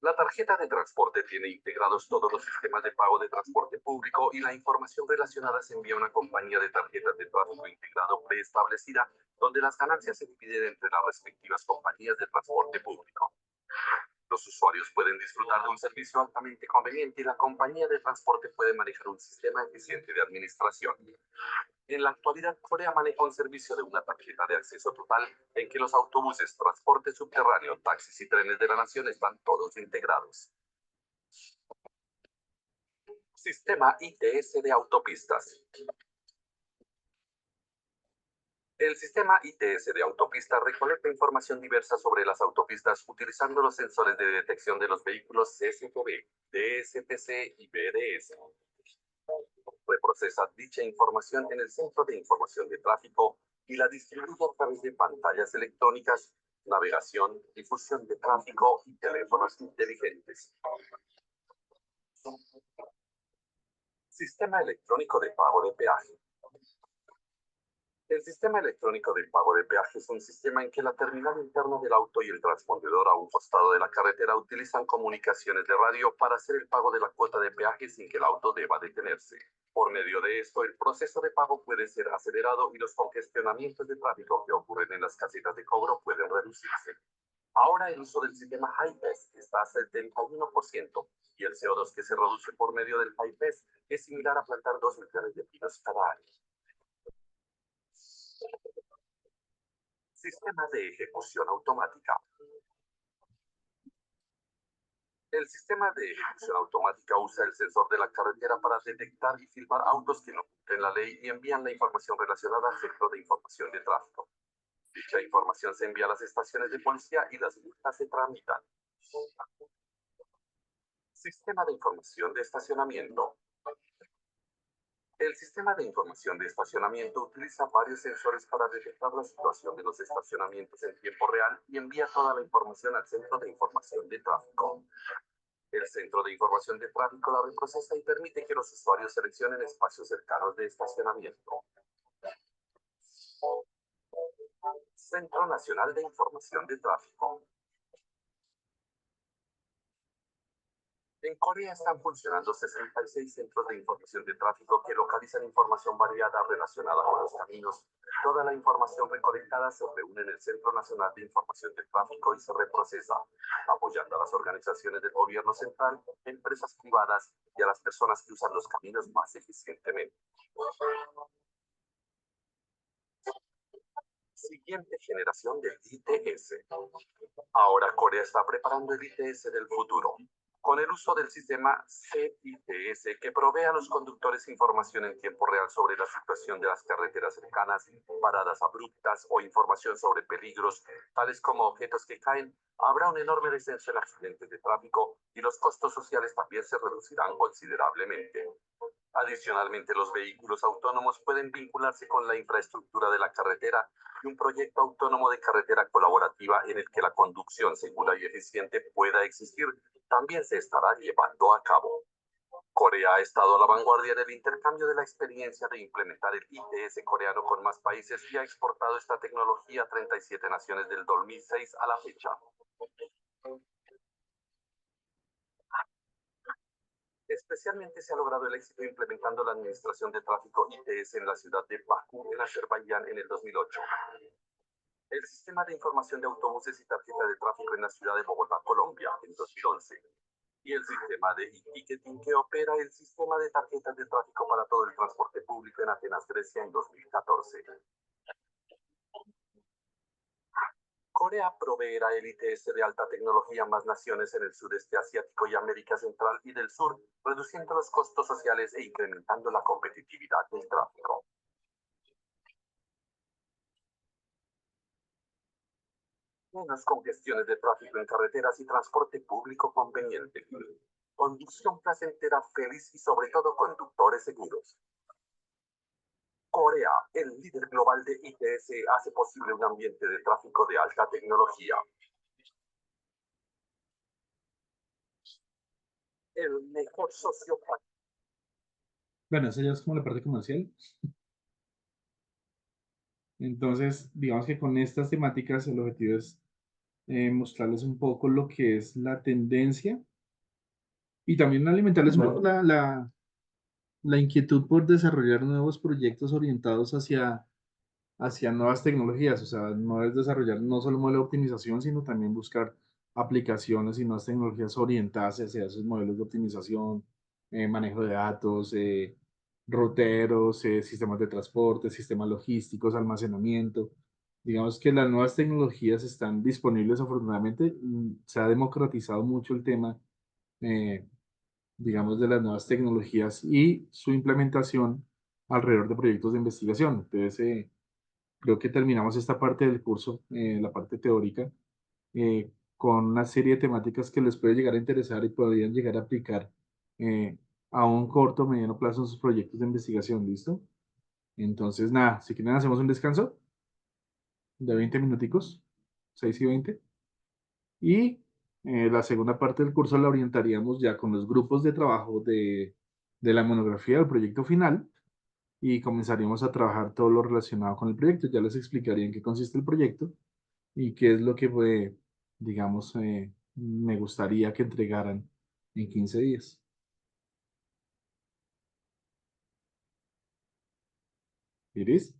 La tarjeta de transporte tiene integrados todos los sistemas de pago de transporte público y la información relacionada se envía a una compañía de tarjetas de tráfico integrado preestablecida, donde las ganancias se dividen entre las respectivas compañías de transporte público. Los usuarios pueden disfrutar de un servicio altamente conveniente y la compañía de transporte puede manejar un sistema eficiente de administración. En la actualidad, Corea maneja un servicio de una tarjeta de acceso total en que los autobuses, transporte subterráneo, taxis y trenes de la nación están todos integrados. Sistema ITS de autopistas. El sistema ITS de autopistas recolecta información diversa sobre las autopistas utilizando los sensores de detección de los vehículos CSTV, DSPC y BDS. Reprocesa dicha información en el Centro de Información de Tráfico y la distribuye a través de pantallas electrónicas, navegación, difusión de tráfico y teléfonos inteligentes. Sistema electrónico de pago de peaje. El sistema electrónico de pago de peaje es un sistema en que la terminal interna del auto y el transpondedor a un costado de la carretera utilizan comunicaciones de radio para hacer el pago de la cuota de peaje sin que el auto deba detenerse. Por medio de esto, el proceso de pago puede ser acelerado y los congestionamientos de tráfico que ocurren en las casetas de cobro pueden reducirse. Ahora el uso del sistema HIPES está a 71% y el CO2 que se reduce por medio del HIPES es similar a plantar 2 millones de pinos cada año. Sistema de ejecución automática. El sistema de ejecución automática usa el sensor de la carretera para detectar y filmar autos que no cumplen la ley y envían la información relacionada al centro de información de tráfico. Dicha información se envía a las estaciones de policía y las multas se tramitan. Sistema de información de estacionamiento. El sistema de información de estacionamiento utiliza varios sensores para detectar la situación de los estacionamientos en tiempo real y envía toda la información al Centro de Información de Tráfico. El Centro de Información de Tráfico la reprocesa y permite que los usuarios seleccionen espacios cercanos de estacionamiento. Centro Nacional de Información de Tráfico. En Corea están funcionando 66 centros de información de tráfico que localizan información variada relacionada con los caminos. Toda la información recolectada se reúne en el Centro Nacional de Información de Tráfico y se reprocesa, apoyando a las organizaciones del gobierno central, empresas privadas y a las personas que usan los caminos más eficientemente. Siguiente generación del ITS. Ahora Corea está preparando el ITS del futuro, con el uso del sistema CITS que provee a los conductores información en tiempo real sobre la situación de las carreteras cercanas, paradas abruptas o información sobre peligros, tales como objetos que caen. Habrá un enorme descenso en accidentes de tráfico y los costos sociales también se reducirán considerablemente. Adicionalmente, los vehículos autónomos pueden vincularse con la infraestructura de la carretera y un proyecto autónomo de carretera colaborativa en el que la conducción segura y eficiente pueda existir también se estará llevando a cabo. Corea ha estado a la vanguardia del intercambio de la experiencia de implementar el ITS coreano con más países y ha exportado esta tecnología a 37 naciones del 2006 a la fecha. Especialmente se ha logrado el éxito implementando la administración de tráfico ITS en la ciudad de Bakú, en Azerbaiyán, en el 2008. El sistema de información de autobuses y tarjeta de tráfico en la ciudad de Bogotá, Colombia, en 2011. Y el sistema de e-ticketing que opera el sistema de tarjetas de tráfico para todo el transporte público en Atenas, Grecia, en 2014. Corea proveerá el ITS de alta tecnología a más naciones en el sudeste asiático y América Central y del Sur, reduciendo los costos sociales e incrementando la competitividad del tráfico. Menos congestiones de tráfico en carreteras y transporte público conveniente. Conducción placentera, feliz y sobre todo conductores seguros. Corea, el líder global de ITS, hace posible un ambiente de tráfico de alta tecnología. El mejor socio. Bueno, eso ya es como la parte comercial. Entonces, digamos que con estas temáticas el objetivo es mostrarles un poco lo que es la tendencia y también alimentarles un poco la inquietud por desarrollar nuevos proyectos orientados hacia nuevas tecnologías. O sea, no es desarrollar no solo modelo de optimización, sino también buscar aplicaciones y nuevas tecnologías orientadas hacia esos modelos de optimización, manejo de datos, ruteros, sistemas de transporte, sistemas logísticos, almacenamiento. Digamos que las nuevas tecnologías están disponibles, afortunadamente. Se ha democratizado mucho el tema, digamos, de las nuevas tecnologías y su implementación alrededor de proyectos de investigación. Entonces, creo que terminamos esta parte del curso, la parte teórica, con una serie de temáticas que les puede llegar a interesar y podrían llegar a aplicar a un corto o mediano plazo en sus proyectos de investigación. ¿Listo? Entonces, nada, si quieren hacemos un descanso de 20 minuticos, 6 y 20. Y la segunda parte del curso la orientaríamos ya con los grupos de trabajo de la monografía del proyecto final y comenzaríamos a trabajar todo lo relacionado con el proyecto. Ya les explicaría en qué consiste el proyecto y qué es lo que, digamos, me gustaría que entregaran en 15 días. ¿Iris?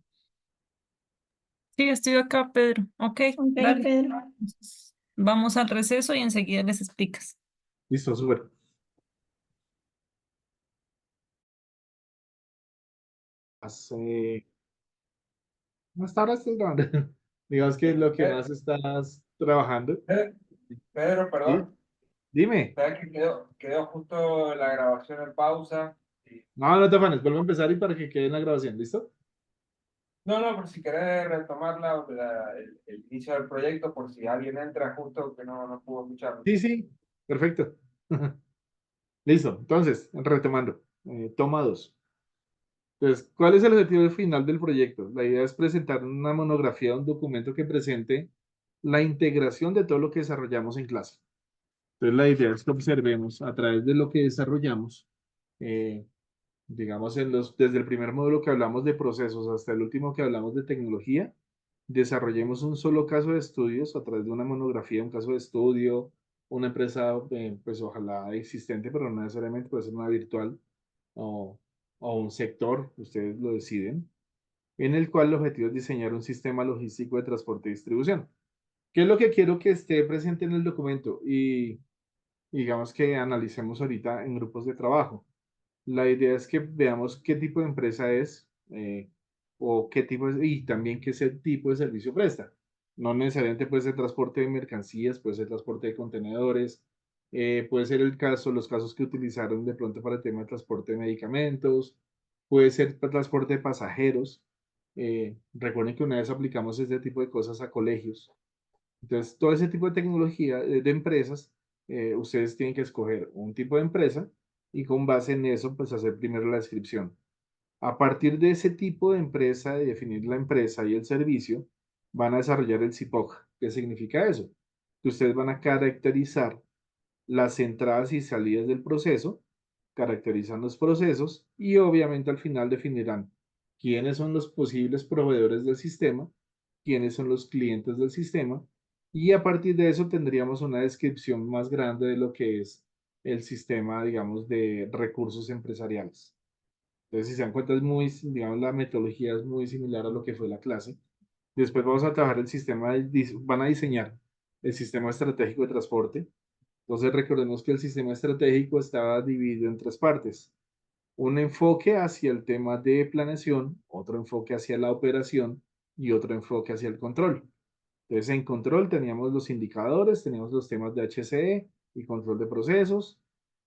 Sí, estoy acá, Pedro. Ok, Ok, dale. Pedro. Entonces, vamos al receso y enseguida les explicas. Listo, súper. Hasta ahora estoy grabando. Digamos que lo que más estás trabajando. Pedro, ¿Sí? perdón. Dime. ¿Sabes que quedó justo la grabación en pausa? No, no te afanes, vuelvo a empezar y para que quede en la grabación, ¿listo? No, por si querés retomar el inicio del proyecto, por si alguien entra justo que no pudo escucharlo. Sí, sí, perfecto. Listo, entonces, retomando, toma 2. Entonces, ¿cuál es el objetivo final del proyecto? La idea es presentar una monografía, un documento que presente la integración de todo lo que desarrollamos en clase. Entonces, la idea es que observemos a través de lo que desarrollamos, digamos, desde el primer módulo que hablamos de procesos hasta el último que hablamos de tecnología, desarrollemos un solo caso de estudios a través de una monografía, un caso de estudio, una empresa, pues ojalá existente, pero no necesariamente puede ser una virtual o un sector, ustedes lo deciden, en el cual el objetivo es diseñar un sistema logístico de transporte y distribución. ¿Qué es lo que quiero que esté presente en el documento? Y digamos que analicemos ahorita en grupos de trabajo. La idea es que veamos qué tipo de empresa es o qué tipo y también qué tipo de servicio presta. No necesariamente puede ser transporte de mercancías, puede ser transporte de contenedores, puede ser los casos que utilizaron de pronto para el tema de transporte de medicamentos, puede ser transporte de pasajeros. Recuerden que una vez aplicamos este tipo de cosas a colegios. Entonces, todo ese tipo de tecnología de empresas, ustedes tienen que escoger un tipo de empresa y con base en eso, pues hacer primero la descripción. A partir de ese tipo de empresa, de definir la empresa y el servicio, van a desarrollar el CIPOC. ¿Qué significa eso? Que ustedes van a caracterizar las entradas y salidas del proceso, caracterizan los procesos y obviamente al final definirán quiénes son los posibles proveedores del sistema, quiénes son los clientes del sistema y a partir de eso tendríamos una descripción más grande de lo que es el sistema, digamos, de recursos empresariales. Entonces, si se dan cuenta, es muy, digamos, la metodología es muy similar a lo que fue la clase. Después vamos a trabajar el sistema, van a diseñar el sistema estratégico de transporte. Entonces, recordemos que el sistema estratégico estaba dividido en tres partes. Un enfoque hacia el tema de planeación, otro enfoque hacia la operación y otro enfoque hacia el control. Entonces, en control teníamos los indicadores, teníamos los temas de HCE y control de procesos.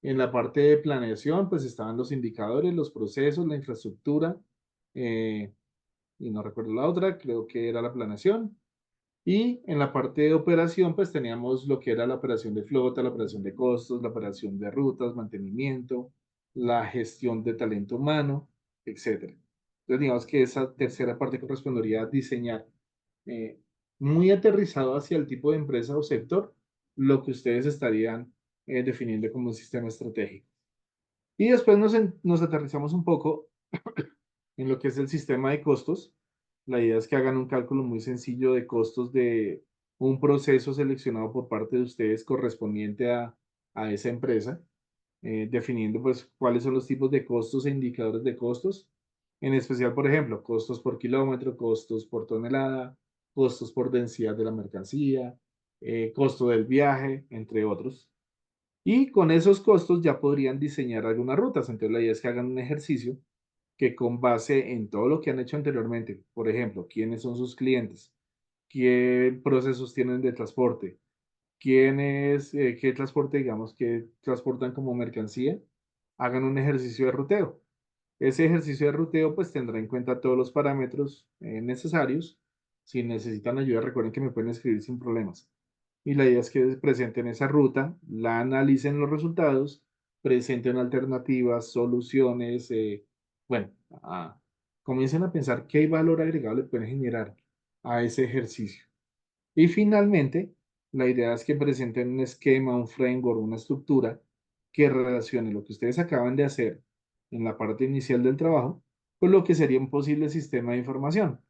En la parte de planeación, pues estaban los indicadores, los procesos, la infraestructura, y no recuerdo la otra, creo que era la planeación. Y en la parte de operación, pues teníamos lo que era la operación de flota, la operación de costos, la operación de rutas, mantenimiento, la gestión de talento humano, etc. Entonces, digamos que esa tercera parte correspondería a diseñar eh, muy aterrizado hacia el tipo de empresa o sector, lo que ustedes estarían definiendo como un sistema estratégico. Y después nos aterrizamos un poco en lo que es el sistema de costos. La idea es que hagan un cálculo muy sencillo de costos de un proceso seleccionado por parte de ustedes correspondiente a esa empresa, definiendo pues cuáles son los tipos de costos e indicadores de costos, en especial, por ejemplo, costos por kilómetro, costos por tonelada, costos por densidad de la mercancía, costo del viaje, entre otros. Y con esos costos ya podrían diseñar algunas rutas. Entonces la idea es que hagan un ejercicio que con base en todo lo que han hecho anteriormente, por ejemplo, quiénes son sus clientes, qué procesos tienen de transporte, qué transporte, digamos, que transportan como mercancía, hagan un ejercicio de ruteo. Ese ejercicio de ruteo pues tendrá en cuenta todos los parámetros necesarios. Si necesitan ayuda, recuerden que me pueden escribir sin problemas. Y la idea es que presenten esa ruta, la analicen los resultados, presenten alternativas, soluciones, bueno, comiencen a pensar qué valor agregado le pueden generar a ese ejercicio. Y finalmente, la idea es que presenten un esquema, un framework, una estructura que relacione lo que ustedes acaban de hacer en la parte inicial del trabajo con lo que sería un posible sistema de información.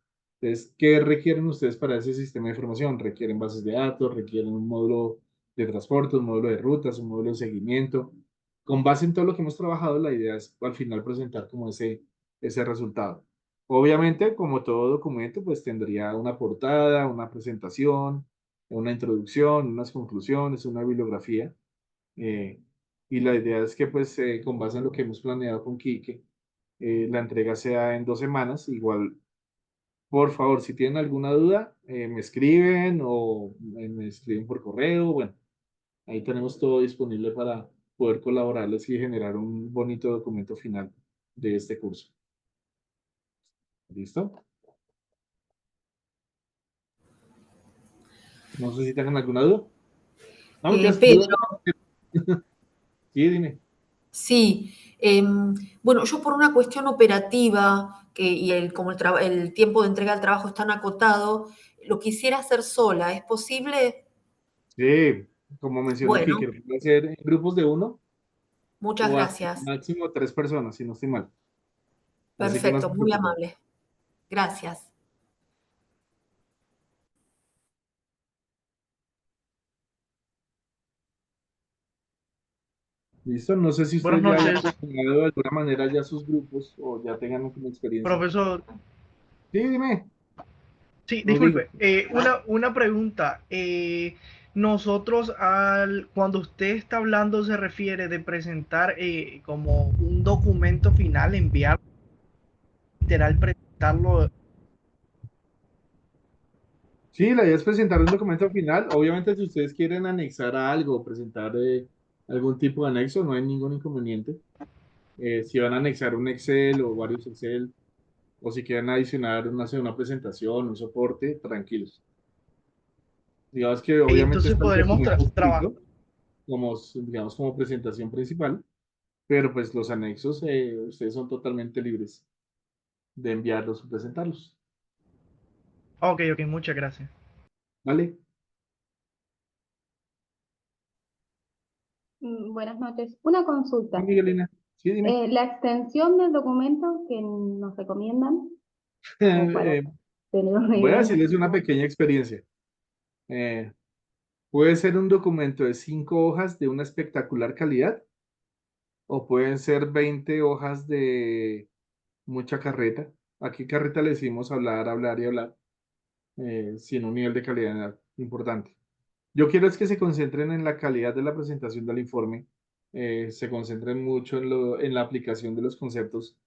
Entonces, ¿qué requieren ustedes para ese sistema de información? Requieren bases de datos, requieren un módulo de transporte, un módulo de rutas, un módulo de seguimiento. Con base en todo lo que hemos trabajado, la idea es al final presentar como ese resultado. Obviamente, como todo documento, pues tendría una portada, una presentación, una introducción, unas conclusiones, una bibliografía. eh, y la idea es que, pues, con base en lo que hemos planeado con Quique, la entrega sea en 2 semanas. Igual, por favor, si tienen alguna duda, me escriben o me escriben por correo. Bueno, ahí tenemos todo disponible para poder colaborarles y generar un bonito documento final de este curso. ¿Listo? No sé si tengan alguna duda. No, Pedro, sí, dime. sí. Bueno, yo por una cuestión operativa y como el tiempo de entrega del trabajo es tan acotado, lo quisiera hacer sola. ¿Es posible? Sí, como mencionó Bueno, Kike, puede ser en grupos de uno muchas o hasta gracias. máximo 3 personas, si no estoy mal. Así que no se Perfecto, muy preocupen. amable. Gracias. ¿Listo? No sé si ustedes Buenas ya hayan noches, planeado de alguna manera ya sus grupos o ya tengan como experiencia. profesor. Sí, dime, Sí, Rodrigo. disculpe, una pregunta. Nosotros, cuando usted está hablando, se refiere de presentar como un documento final, enviar, literal, presentarlo. Sí, la idea es presentar un documento final. Obviamente, si ustedes quieren anexar a algo, presentar algún tipo de anexo, no hay ningún inconveniente. Si van a anexar un Excel o varios Excel, o si quieren adicionar una presentación, un soporte, tranquilos. Digamos que obviamente Entonces está el podremos documento trabajar. escrito como, digamos, como presentación principal, pero pues los anexos, ustedes son totalmente libres de enviarlos o presentarlos. Ok, muchas gracias. ¿Vale? Buenas noches. Una Sí, consulta. Miguelina. Sí, dime. La extensión del documento que nos recomiendan, o para Eh, tener una voy a idea. decirles una pequeña experiencia. Eh, puede ser un documento de 5 hojas de una espectacular calidad o pueden ser 20 hojas de mucha carreta. Aquí carreta le decimos hablar, hablar y hablar, sin un nivel de calidad importante. Yo quiero es que se concentren en la calidad de la presentación del informe, se concentren mucho en la aplicación de los conceptos,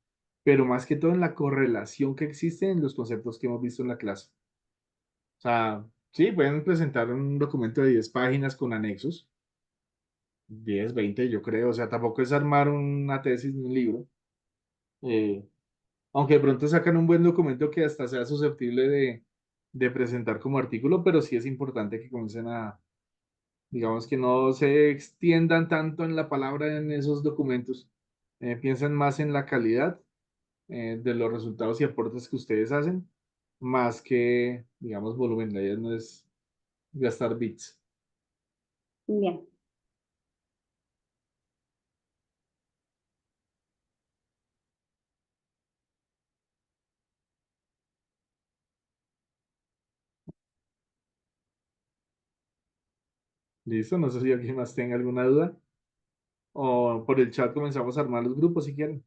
pero más que todo en la correlación que existe en los conceptos que hemos visto en la clase. O sea, sí, pueden presentar un documento de 10 páginas con anexos, 10, 20, yo creo. O sea, tampoco es armar una tesis ni un libro. eh, Aunque de pronto sacan un buen documento que hasta sea susceptible de presentar como artículo, pero sí es importante que comiencen a, digamos, que no se extiendan tanto en la palabra en esos documentos. Piensen más en la calidad de los resultados y aportes que ustedes hacen, más que, digamos, volumen. La idea no es gastar bits. Bien. ¿Listo? No sé si alguien más tenga alguna duda. O por el chat comenzamos a armar los grupos si quieren.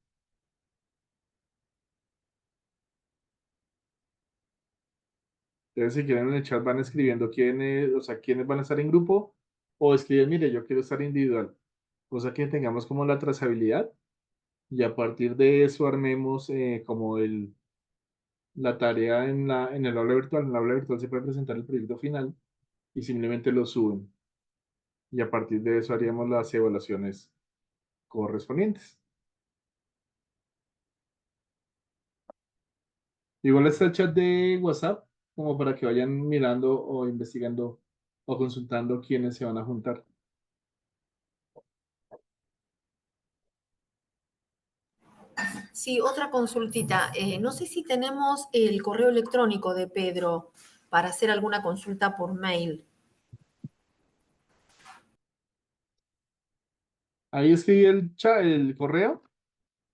Entonces, si quieren en el chat van escribiendo quiénes, o sea, quiénes van a estar en grupo o escriben, mire, yo quiero estar individual. Cosa que tengamos como la trazabilidad y a partir de eso armemos como la tarea en el aula virtual. En el aula virtual se puede presentar el proyecto final y simplemente lo suben. Y a partir de eso haríamos las evaluaciones correspondientes. Igual está el chat de WhatsApp, como para que vayan mirando o investigando o consultando quiénes se van a juntar. Sí, otra consultita. No sé si tenemos el correo electrónico de Pedro para hacer alguna consulta por mail. Ahí escribí el correo.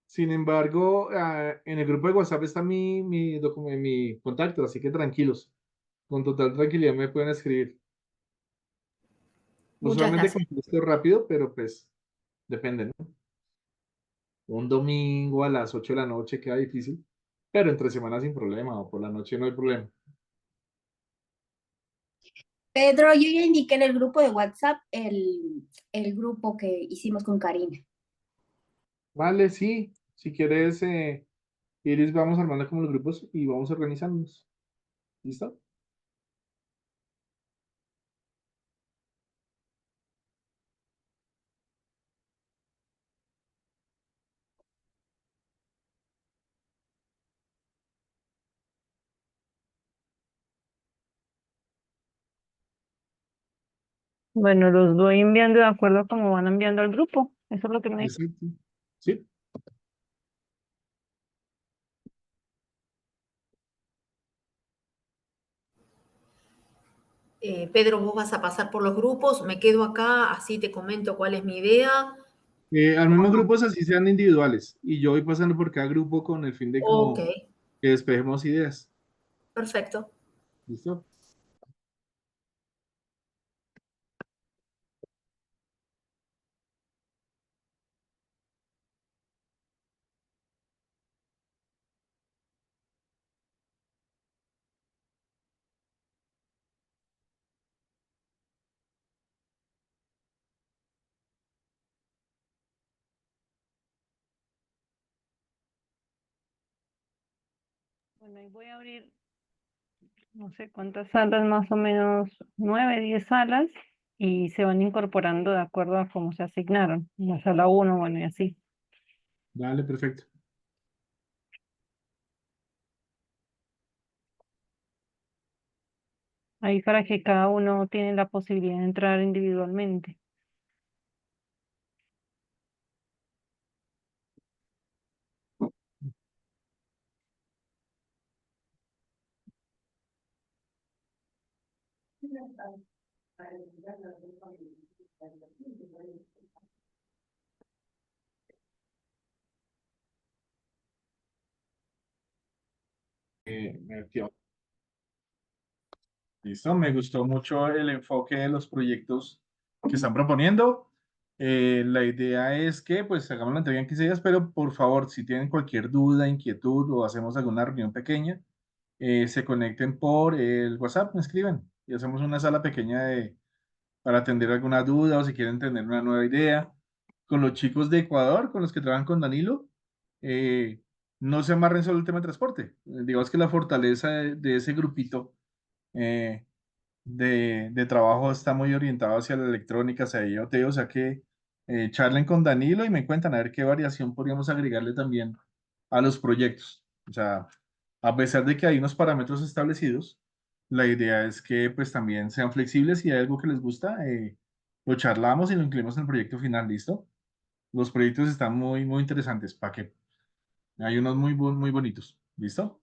Sin embargo, en el grupo de WhatsApp está mi contacto, así que tranquilos. Con total tranquilidad me pueden escribir. Muchas Usualmente gracias. contesto rápido, pero pues depende, ¿no? Un domingo a las 8 de la noche queda difícil, pero entre semanas sin problema, o por la noche no hay problema. Pedro, yo ya indiqué en el grupo de WhatsApp el grupo que hicimos con Karina. Vale, sí. Si quieres, Iris, vamos armando como los grupos y vamos organizándonos. ¿Listo? Bueno, los voy enviando de acuerdo a cómo van enviando al grupo. Eso es lo que me... Exacto. Sí. Pedro, vos vas a pasar por los grupos, me quedo acá, así te comento cuál es mi idea. Armemos grupos así sean individuales y yo voy pasando por cada grupo con el fin de Ok, como que despejemos ideas. perfecto. ¿Listo? Bueno, ahí voy a abrir, no sé cuántas salas, más o menos 9, 10 salas, y se van incorporando de acuerdo a cómo se asignaron. La sala 1, bueno, y así. Dale, perfecto. Ahí para que cada uno tiene la posibilidad de entrar individualmente. Tío. Listo, me gustó mucho el enfoque de los proyectos que están proponiendo. La idea es que pues hagamos la entrega en 15 días, pero por favor, si tienen cualquier duda, inquietud o hacemos alguna reunión pequeña, se conecten por el WhatsApp, me escriben y hacemos una sala pequeña para atender alguna duda o si quieren tener una nueva idea. Con los chicos de Ecuador, con los que trabajan con Danilo, no se amarren solo el tema de transporte. Digamos que la fortaleza de ese grupito eh, de trabajo está muy orientado hacia la electrónica, hacia IoT, o sea que charlen con Danilo y me cuentan a ver qué variación podríamos agregarle también a los proyectos. O sea, a pesar de que hay unos parámetros establecidos, la idea es que pues también sean flexibles y hay algo que les gusta, lo charlamos y lo incluimos en el proyecto final, ¿listo? Los proyectos están muy interesantes, ¿para qué? Hay unos muy bonitos, ¿listo?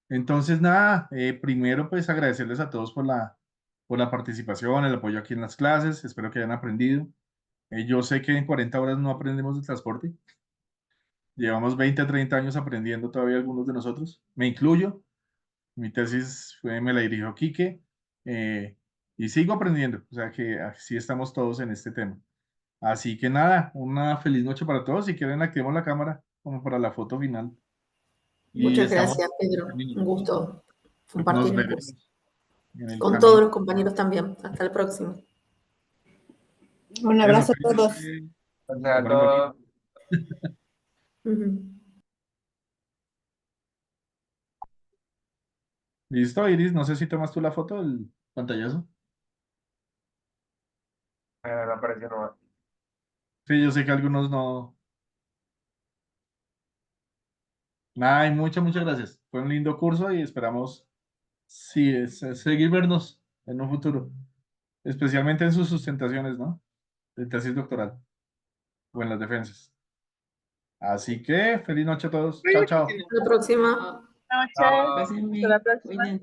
Entonces, nada, primero pues agradecerles a todos por la participación, el apoyo aquí en las clases, espero que hayan aprendido. Yo sé que en 40 horas no aprendemos de transporte, llevamos 20 a 30 años aprendiendo todavía algunos de nosotros, me incluyo, mi tesis me la dirigió Quique, y sigo aprendiendo, o sea que así estamos todos en este tema. Así que nada, una feliz noche para todos, si quieren activemos la cámara como para la foto final. Y Muchas estamos gracias, Pedro. Un gusto nos compartir el curso. veremos en el Con camino. todos los compañeros también. Hasta el próximo. Un Eso, abrazo a feliz todos. noche. Gracias a Se ponen bonitos. Ujú. Listo, Iris, no sé si tomas tú la foto del pantallazo. Me apareció nomás. Sí, yo sé que algunos no. Nada, y muchas gracias. Fue un lindo curso y esperamos sí, seguir vernos en un futuro, especialmente en sus sustentaciones, ¿no? De tesis doctoral o en las defensas. Así que feliz noche a todos. Chao, chao. Hasta la próxima. Noche. Chao. Hasta la próxima.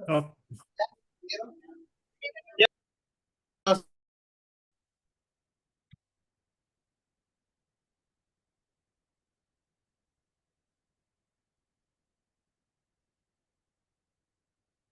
Chao.